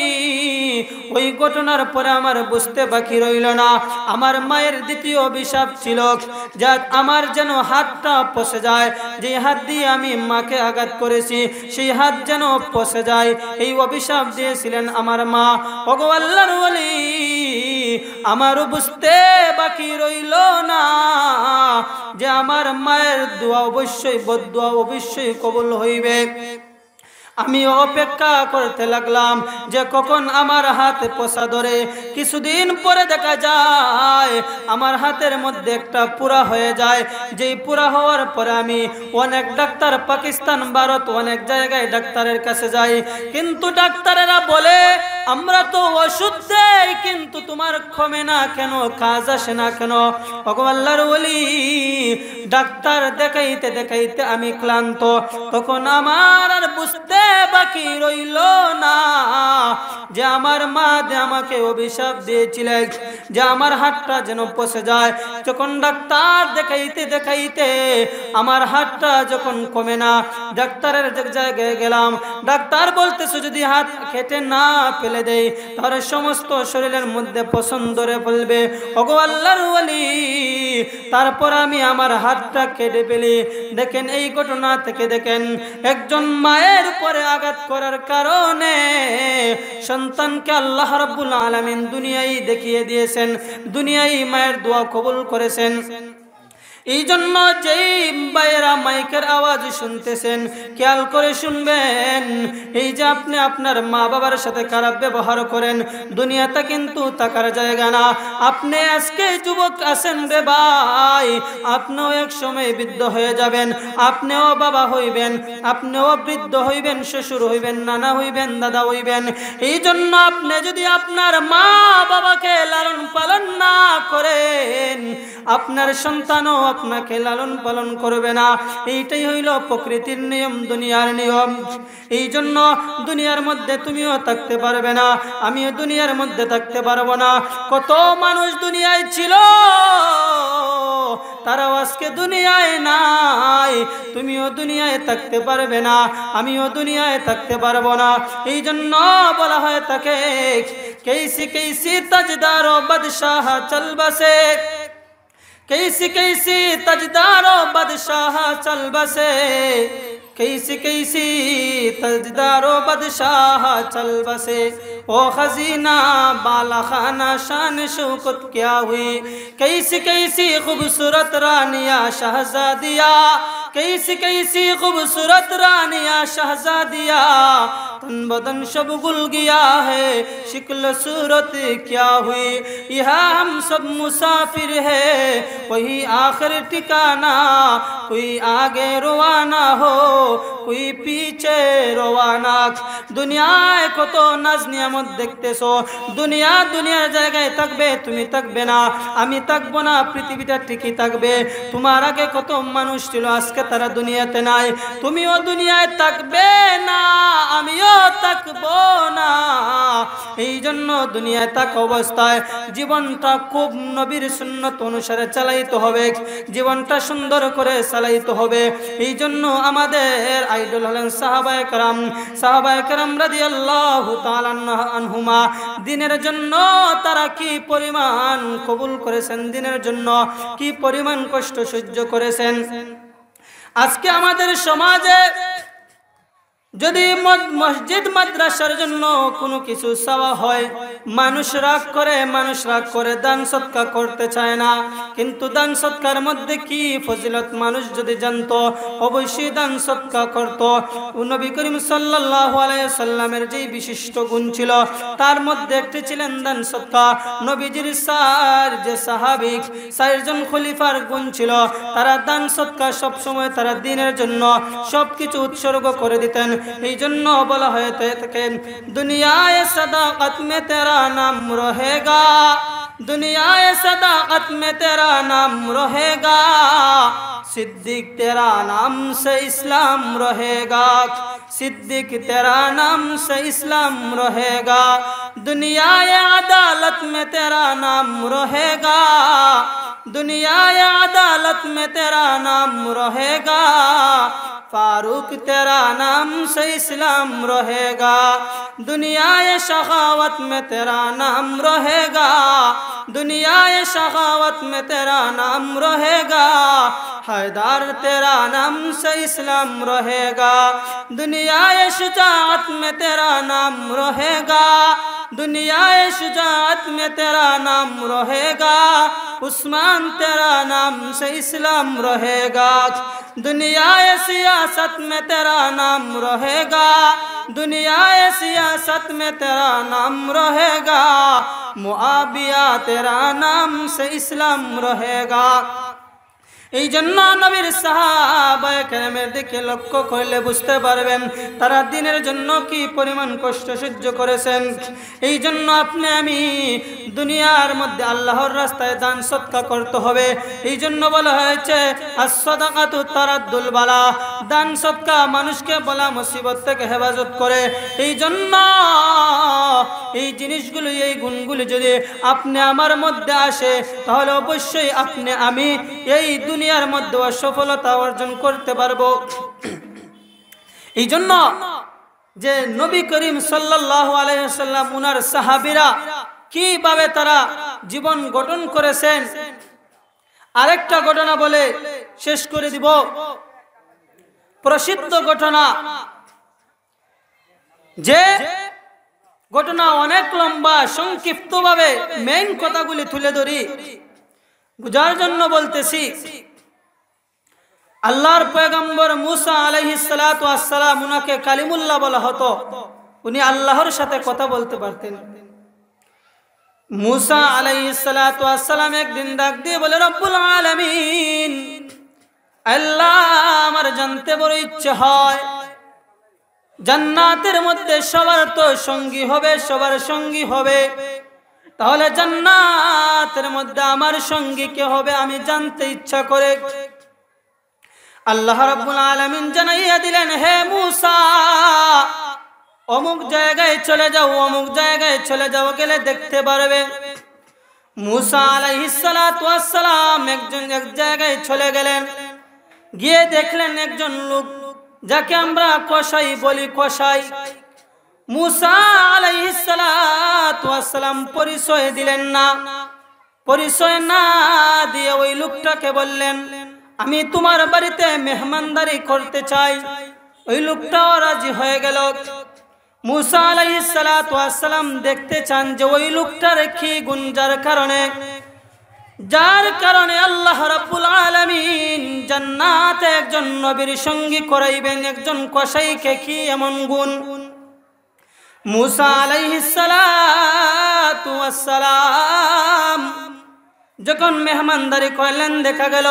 ওই ঘটনার পরে আমার বুঝতে বাকি রইল না, আমার মায়ের দ্বিতীয় অভিশাপ ছিল যা আমার যেন হাতটা পচে যায়, যে হাত দিয়ে আমি মাকে আঘাত করেছি সেই হাত যেন পচে যায়, এই অভিশাপ দিয়েছিলেন আমার মা। ওগো আল্লাহর ওলি, আমারও বুঝতে বাকি রইল না যে আমার মায়ের দোয়া অবশ্যই, বদদোয়া অবশ্যই কবুল হইবে। আমি অপেক্ষা করতে লাগলাম যে কখন আমার হাত পচা ধরে। কিছুদিন পরে দেখা যায় আমার হাতের মধ্যে একটা পুরা হয়ে যায়। যেই পুরা হওয়ার পরে আমি অনেক ডাক্তার, পাকিস্তান, ভারত, অনেক জায়গায় ডাক্তারের কাছে যাই, কিন্তু ডাক্তারেরা বলে আমরা তো ওষুধ দেই কিন্তু তোমার কমে না কেন, কাজ আসে না কেন। ওগো আল্লাহর ওলি, ডাক্তার দেখাইতে দেখাইতে আমি ক্লান্ত। তখন আমার আর বুঝতে বাকি রইল না যে আমার মা যে আমাকে অভিশাপ দিয়েছিলেন যে আমার হাতটা যেন পচে যায়। যখন ডাক্তার দেখাইতে দেখাইতে আমার হাতটা যখন কমে না, ডাক্তারের জায়গায় গেলাম, ডাক্তার বলতেছে যদি হাত কেটে না ফেলে দেই তাহলে সমস্ত শরীরের মধ্যে পছন্দ ধরে ফেলবে। ওগো আল্লাহর ওলি, তারপর আমি আমার হাতটা কেটে ফেলি। দেখেন এই ঘটনা থেকে দেখেন একজন মায়ের উপরে আঘাত করার কারণে সন্তানকে আল্লাহ রাব্বুল আলামিন দুনিয়ায় দেখিয়ে দিয়েছেন, দুনিয়ায় মায়ের দোয়া কবুল করেছেন। এই জন্য যেই ভাইয়েরা মাইকের আওয়াজ শুনতেছেন খেয়াল করে শুনবেন, এই যে আপনি আপনার মা বাবার সাথে খারাপ ব্যবহার করেন, দুনিয়াটা কিন্তু থাকার জায়গা না। আপনি আজকে যুবক আছেন রে ভাই, আপনিও এক সময় বৃদ্ধ হয়ে যাবেন, আপনিও বাবা হইবেন, আপনিও বৃদ্ধ হইবেন, শ্বশুর হইবেন, নানা হইবেন, দাদা হইবেন। এই জন্য আপনি যদি আপনার মা বাবাকে লালন পালন না করেন, আপনার সন্তানও আপনাকে লালন পালন করবে না। এইটাই হইল প্রকৃতির নিয়ম, দুনিয়ার নিয়ম। এই জন্য দুনিয়ার মধ্যে তুমিও থাকতে পারবে না, আমিও দুনিয়ার মধ্যে থাকতে পারবো না। কত মানুষ দুনিয়ায় ছিল, তারাও আজকে দুনিয়ায় নাই। তুমিও দুনিয়ায় থাকতে পারবে না, আমিও দুনিয়ায় থাকতে পারবো না। এই জন্য বলা হয় তাকে कैसी कैसी तजदारो बदशाह चल बसे, कैसी कैसी तजदारो बदशाह चल बसे, कैसी कैसी तजदारो बदशाह चल बसे। ओ खजीना बाला खाना शान शौकत क्या हुई, कैसी कैसी खूबसूरत रानिया शहजादिया, कैसी कैसी खूबसूरत रानिया शहजादिया, तन बदन सब गुल गया है, शिक्ल सूरत क्या हुई। यहाँ हम सब मुसाफिर है, कोई आखिर ठिकाना, कोई आगे रवाना हो, कोई पीछे रवाना। দুনিয়ায় কত নাজ নিয়ামত দেখতেছো, দুনিয়া দুনিয়ার জায়গায় থাকবে, তুমি থাকবে না, আমি থাকবো না, পৃথিবীটা ঠিকই থাকবে। তোমার আগে কত মানুষ ছিল, আজকে তারা দুনিয়াতে নাই। তুমিও দুনিয়ায় থাকবে না, আমিও থাকবো না। এই জন্য দুনিয়ায় থাকা অবস্থায় জীবনটা খুব নবীর সুন্নত অনুসারে চালাইতে হবে, জীবনটা সুন্দর করে চালাইতে হবে। এই জন্য আমাদের আইডল হলেন সাহাবায়ে কেরাম। সাহাবায়ে কেরাম রাদিয়াল্লাহু তাআলা আনহুমা দ্বীনের জন্য তারা কি পরিমাণ কবুল করেছেন, দ্বীনের জন্য কি পরিমাণ কষ্ট সহ্য করেছেন। আজকে আমাদের সমাজে যদি মসজিদ মাদ্রাসার জন্য কোনো কিছু চাওয়া হয়, মানুষ রাগ করে দান সৎকার করতে চায় না। কিন্তু দান সৎকার মধ্যে কি ফজিলত মানুষ যদি জানতো অবশ্যই দান সৎকার করত। নবী করিম সাল্লাল্লাহু আলাইহি সাল্লামের যে বিশিষ্ট গুণ ছিল তার মধ্যে একটি ছিলেন দান সৎকার। নবীজির যে সাহাবী, 4 জন খলিফার গুণ ছিল, তারা দান সৎকার সব সময় তারা দ্বীনের জন্য সবকিছু উৎসর্গ করে দিতেন। এই জন্য বলা হয়ে থাকে দুনিয়ায় সাদাকত মে তেরা নাম রহেগা, दुनिया सदाकत में तेरा नाम रहेगा, सिद्दीक तेरा नाम से इस्लाम रहेगा, सिद्दीक तेरा नाम से इस्लाम रहेगा। दुनिया अदालत में तेरा नाम रहेगा, दुनिया अदालत में तेरा नाम रहेगा, फारूक तेरा नाम से इस्लाम रहेगा। दुनिया शखावत में तेरा नाम रहेगा, दुनिया शखावत में तेरा नाम रहेगा, हैदर तेरा नाम से इस्लाम रहेगा। दुनिया शुजाअत में तेरा नाम रहेगा, दुनिया शुजाअत में तेरा नाम रहेगा, उस्मान तेरा नाम से इस्लाम रहेगा। दुनिया सियासत में तेरा नाम रहेगा, दुनिया सियासत में तेरा नाम रहेगा, मुआविया तेरा नाम से इस्लाम रहेगा। এই জন্য নবীর সাহাবায়ে কেরামের দিকে লক্ষ্য করলে বুঝতে পারবেন তারা দ্বীনের জন্য কি পরিমাণ কষ্ট সহ্য করেছেন। এই জন্য আপনি আমি দুনিয়ার মধ্যে আল্লাহর রাস্তায় দান সদকা করতে হবে। এই জন্য বলা হয়েছে আস-সাদাকাতু তারাদ্দুল বালা, দান সদকা মানুষকে বলা মুসিবত থেকে হেফাজত করে। এই জন্য এই জিনিসগুলো, এই গুণগুলো যদি আপনি আমার মধ্যে আসে তাহলে অবশ্যই আপনি আমি এই দুনিয়ার মধ্যে সফলতা অর্জন করতে পারবো। এই জন্য যে নবী করিম সাল্লাল্লাহু আলাইহি ওয়াসাল্লাম উনার সাহাবীরা কিভাবে তারা জীবন গঠন করেছেন, আরেকটা ঘটনা বলে শেষ করে দিব। প্রসিদ্ধ ঘটনা, যে ঘটনা অনেক লম্বা, সংক্ষিপ্তভাবে মেইন কথাগুলি তুলে ধরি বুঝার জন্য বলতেছি। আল্লাহর পয়গম্বর মুসা আলাইহিস সালাতু ওয়াস সালাম, উনাকে কালিমুল্লাহ বলা হতো, উনি আল্লাহর সাথে কথা বলতে পারতেন। মুসা আলাইহিস সালাতু ওয়াস সালাম একদিন ডাক দিয়ে বলে, রব্বুল আলামিন, আল্লাহ আমার জানতে বড় ইচ্ছে হয়, জান্নাতের মধ্যে সবার তো সঙ্গী হবে, সবার সঙ্গী হবে, তাহলে জান্নাতের মধ্যে আমার সঙ্গী কে হবে আমি জানতে ইচ্ছা করে। আল্লাহ রাব্বুল আলামিন জানাইয়া দিলেন, হে মুসা, অমুক জায়গায় চলে যাও, অমুক জায়গায় চলে যাও, গেলে দেখতে পারবে। মুসা আলাইহিস সালাতু ওয়াস সালাম এক জায়গায় চলে গেলেন, গিয়ে দেখলেন একজন লোক যাকে আমরা কসাই বলি, কসাই। মুসা আলাইহিস সালাতু ওয়াস সালাম পরিচয় দিলেন না, পরিচয় না দিয়ে ওই লোকটাকে বললেন, আমি তোমার বাড়িতে মেহমানদারি করতে চাই। ওই লোকটাও রাজি হয়ে গেল। মুসা আলাইহিস সালাতু ওয়াস সালাম দেখতে চান যে ওই লোকটার কি গুণ, যার কারণে আল্লাহ রাব্বুল আলামিন জান্নাতে একজন নবীর সঙ্গী করাইবেন, একজন কসাইকে কি এমন গুণ। মুসা আলাইহিস সালাতু ওয়াস সালাম যখন মেহমানদারি করলেন, দেখা গেল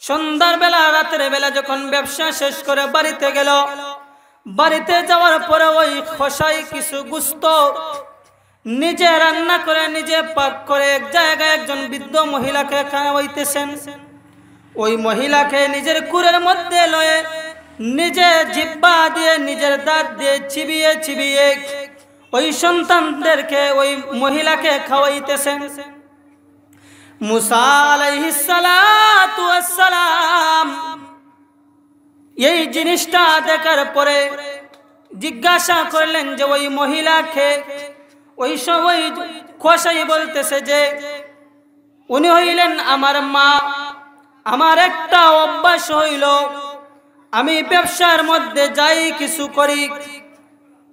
সন্ধ্যার বেলা, রাতের বেলা যখন ব্যবসা শেষ করে বাড়িতে গেল, বাড়িতে যাওয়ার পরে ওই কসাই কিছু গোশত নিজে রান্না করে, নিজে পাক করে এক জায়গায় একজন বৃদ্ধ মহিলাকে খাওয়াইতেছেন। ওই মহিলাকে নিজের কুরের মধ্যে লয়ে নিজে জিহ্বা দিয়ে, নিজের দাঁত দিয়ে চিবিয়ে চিবিয়ে ওই সন্তানদেরকে, ওই মহিলাকে খাওয়াইতেছেন। মুসা আলাইহিস সালাতু ওয়াস সালাম এই জিনিসটা দেখার পরে জিজ্ঞাসা করলেন যে ওই মহিলাকে, ওই সময় কসাই বলতেছে যে উনি হইলেন আমার মা। আমার একটা অভ্যাস হইল, আমি ব্যবসার মধ্যে যাই কিছু করি,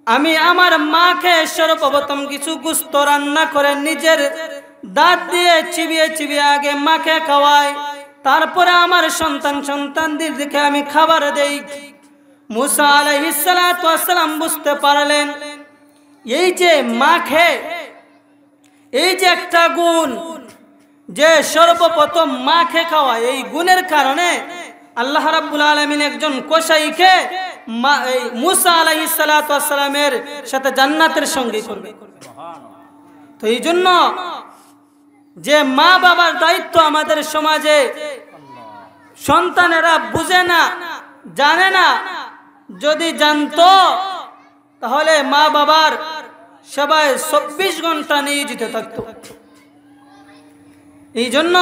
আমি আমার মাকে সর্বপ্রথম কিছু গোশত রান্না করে নিজের দাঁত দিয়ে চিবিয়ে চিবিয়ে আগে মাকে খাওয়াই, তারপরে আমার সন্তানদের দিকে আমি খাবার দেই। মুসা আলাইহিস সালাতু ওয়াস সালাম বুঝতে পারলেন এই যে মাকে, এই যে একটা গুণ, যে সর্বপ্রথম মাকে খাওয়া, এই গুণের কারণে আল্লাহ রাব্বুল আলামিন একজন কসাইকে মুসা আলাইহিস সালাতু ওয়াস সালামের সাথে জান্নাতের সঙ্গী করবে। তো এই জন্য যে মা বাবার দায়িত্ব আমাদের সমাজে সন্তানেরা বুঝে না, জানে না। যদি জানতো তাহলে মা বাবার সেবায় 24 ঘন্টা নিয়োজিত থাকত। এই জন্য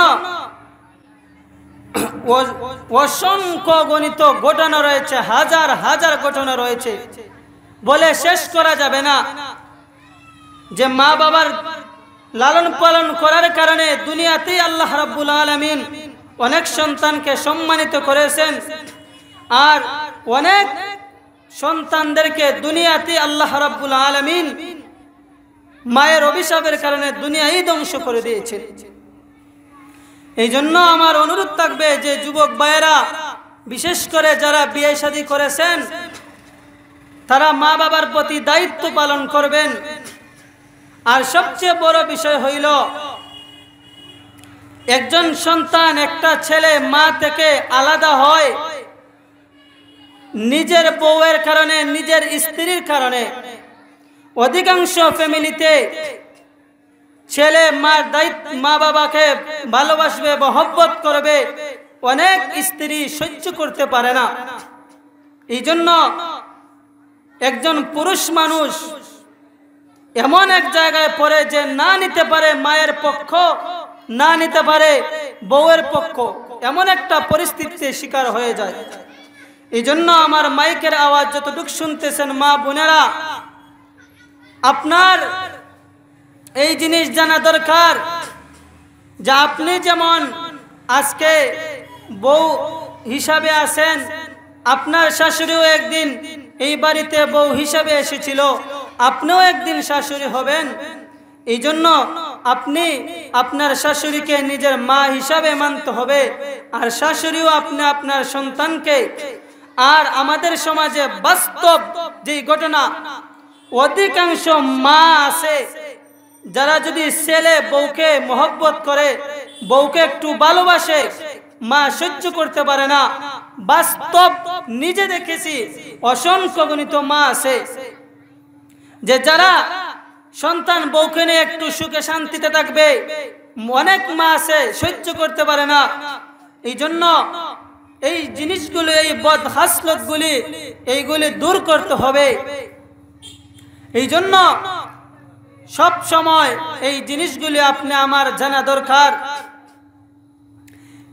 অসংখ্য গণিত ঘটনা রয়েছে, হাজার হাজার ঘটনা রয়েছে, বলে শেষ করা যাবে না। যে মা বাবার লালন পালন করার কারণে দুনিয়াতেই আল্লাহ রাব্বুল আলামিন অনেক সন্তানকে সম্মানিত করেছেন, আর অনেক সন্তানদেরকে দুনিয়াতে আল্লাহ রাব্বুল আলামিন মায়ের অভিশাপের কারণে দুনিয়াই ধ্বংস করে দিয়েছেন। এই জন্য আমার অনুরোধ থাকবে যে যুবক ভাইয়েরা, বিশেষ করে যারা বিয়ে শাদী করেছেন, তারা মা বাবার প্রতি দায়িত্ব পালন করবেন। আর সবচেয়ে বড় বিষয় হইল, একজন সন্তান, একটা ছেলে মা থেকে আলাদা হয় নিজের বউয়ের কারণে, নিজের স্ত্রীর কারণে। অধিকাংশ ফ্যামিলিতে ছেলে মার দায়িত্ব, মা বাবাকে ভালোবাসবে, মহব্বত করবে, অনেক স্ত্রী সহ্য করতে পারে না। এই জন্য একজন পুরুষ মানুষ এমন এক জায়গায় পড়ে যে না নিতে পারে মায়ের পক্ষ, না নিতে পারে বউয়ের পক্ষ, এমন একটা পরিস্থিতিতে শিকার হয়ে যায়। এই জন্য আমার মাইকের আওয়াজ যতটুকু শুনতেছেন মা বোনেরা, আপনার এই জিনিস জানা দরকার যে আপনি যেমন আজকে বউ হিসাবে আছেন, আপনার শাশুড়িও একদিন এই বাড়িতে বউ হিসাবে এসেছিল, আপনিও একদিন শাশুড়ি হবেন। এই জন্য আপনি আপনার শাশুড়িকে নিজের মা হিসাবে মানতে হবে, আর শাশুড়িও আপনি আপনার সন্তানকে। আর আমাদের সমাজে বাস্তব যে ঘটনা, অধিকাংশ মা আছে যারা যদি ছেলে বউকে মহব্বত করে, বউকে একটু ভালোবাসে, মা সহ্য করতে পারে না। বাস্তব নিজে দেখেছি, অসংখ্য গণিত মা আছে যে যারা সন্তান বউকে নিয়ে একটু সুখে শান্তিতে থাকবে, অনেক মা আছে সহ্য করতে পারে না। এই জন্য এই জিনিসগুলো, এই বদ হাসলতগুলি, এইগুলি দূর করতে হবে। এই জন্য সব সময় এই জিনিসগুলি আপনি আমার জানা দরকার।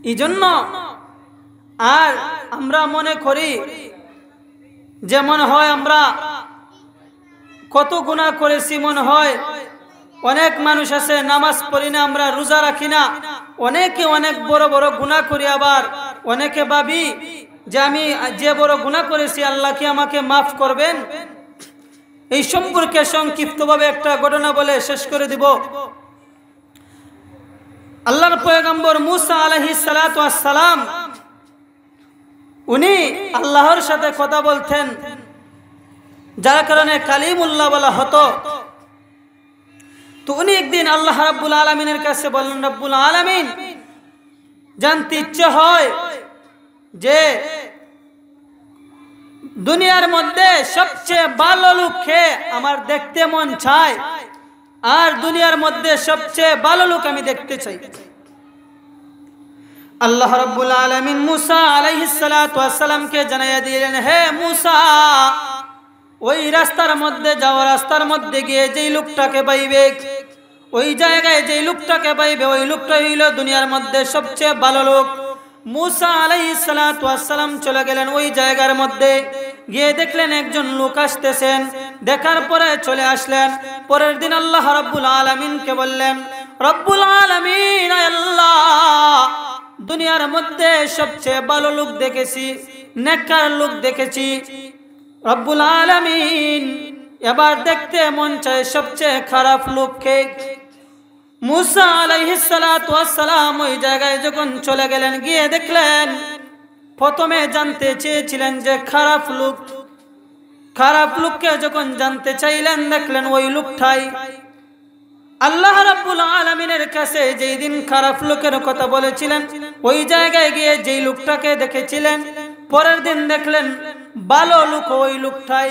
এই জন্য আর আমরা মনে করি যে মনে হয় আমরা কত গুনাহ করেছি, মনে হয় অনেক মানুষ আছে নামাজ পড়ি না, আমরা রোজা রাখি না, অনেকে অনেক বড় বড় গুনাহ করি। আবার অনেকে ভাবি যে আমি যে বড় গুনাহ করেছি আল্লাহ কি আমাকে মাফ করবেন। এই সম্পর্কে সংক্ষিপ্তভাবে একটা ঘটনা বলে শেষ করে দিব। আল্লাহর পয়গম্বর মুসা আলাইহিস সালাতু ওয়াস সালাম, উনি আল্লাহর সাথে কথা বলতেন, যার কারণে কালিমুল্লাহ বলা হতো। তো উনি একদিন আল্লাহ রাব্বুল আলামিনের কাছে বললেন, রাব্বুল আলামিন, জানতে ইচ্ছে হয় যে দুনিয়ার মধ্যে সবচেয়ে ভালো লোককে আমার দেখতে মন চায়, আর দুনিয়ার মধ্যে সবচেয়ে ভালো লোক আমি দেখতে চাই। আল্লাহ রাব্বুল আলামিন মুসা আলাইহিস সালাতু ওয়াস সালামকে জানাইয়া দিলেন, হে মুসা, ওই রাস্তার মধ্যে যাও, রাস্তার মধ্যে গিয়ে যেই লোকটাকে পাইবে, ওই জায়গায় যেই লোকটাকে পাইবে, ওই লোকটা হইল দুনিয়ার মধ্যে সবচেয়ে ভালো লোক। মুসা আলাইহিস সালাতু ওয়াস সালাম চলে গেলেন ওই জায়গার মধ্যে, গিয়ে দেখলেন একজন লোক আসতেছেন, দেখার পরে চলে আসলেন। পরের দিন আল্লাহ রাব্বুল আলামিনকে বললেন, রব্বুল আলামিন, আল্লাহ, দুনিয়ার মধ্যে সবচেয়ে ভালো লোক দেখেছি, নেককার লোক দেখেছি, রব্বুল আলামিন, এবার দেখতে মন চায় সবচেয়ে খারাপ লোককে। মুসা আলাইহিস সালাতু ওয়াস সালাম ওই জায়গায় যখন চলে গেলেন, গিয়ে দেখলেন, প্রথমে জানতে চেয়েছিলেন যে খারাপ লোক, খারাপ লোককে যখন জানতে চাইলেন দেখলেন ওই লোকটাই। আল্লাহ রাব্বুল আলামিনের কাছে যেই দিন খারাপ লোকের কথা বলেছিলেন, ওই জায়গায় গিয়ে যেই লোকটাকে দেখেছিলেন, পরের দিন দেখলেন ভালো লোক ওই লোকটাই।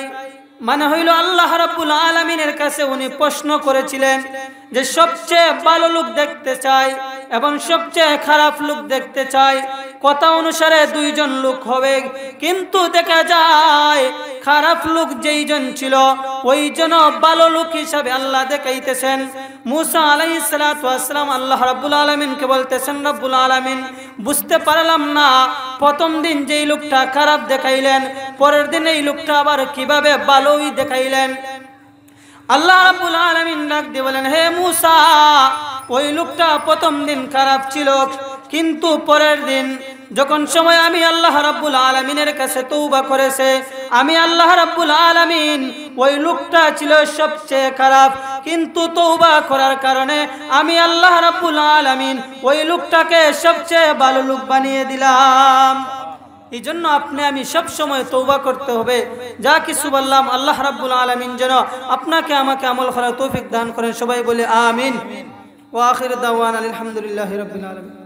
মানে হইল আল্লাহ রাব্বুল আলামিনের কাছে উনি প্রশ্ন করেছিলেন যে সবচেয়ে ভালো লোক দেখতে চাই এবং সবচেয়ে খারাপ লোক দেখতে চাই, কথা অনুসারে দুইজন লোক হবে, কিন্তু দেখা যায় খারাপ লোক যেইজন ছিল ওইজন ভালো লোক হিসাবে আল্লাহ দেখাইতেছেন। মুসা আলাইহিস সালাতু ওয়াস সালাম আল্লাহ রাব্বুল আলামিনকে বলতেছেন, রাব্বুল আলামিন বুঝতে পারলাম না, প্রথম দিন যেই লোকটা খারাপ দেখাইলেন পরের দিন এই লোকটা আবার কিভাবে ভালোই দেখাইলেন। আল্লাহ রাব্বুল আলামিন ডাক দিয়ে বলেন, হে মুসা, ওই লোকটা প্রথম দিন খারাপ ছিল, কিন্তু পরের দিন যখন সময় আমি আল্লাহ রাব্বুল আলামিনের কাছে তওবা করেছে, আমি আল্লাহ রাব্বুল আলামিন ওই লোকটা ছিল সবচেয়ে খারাপ, কিন্তু তওবা করার কারণে আমি আল্লাহ রাব্বুল আলামিন ওই লোকটাকে সবচেয়ে ভালো লোক বানিয়ে দিলাম। এই জন্য আপনি আমি সব সময় তওবা করতে হবে। যা কিছু বললাম আল্লাহ রাব্বুল আলামিন যেন আপনাকে আমাকে আমল করার তৌফিক দান করেন। সবাই বলে আমিন। ওয়া আখির দাওয়ানা আলহামদুলিল্লাহি রাব্বিল আলামিন।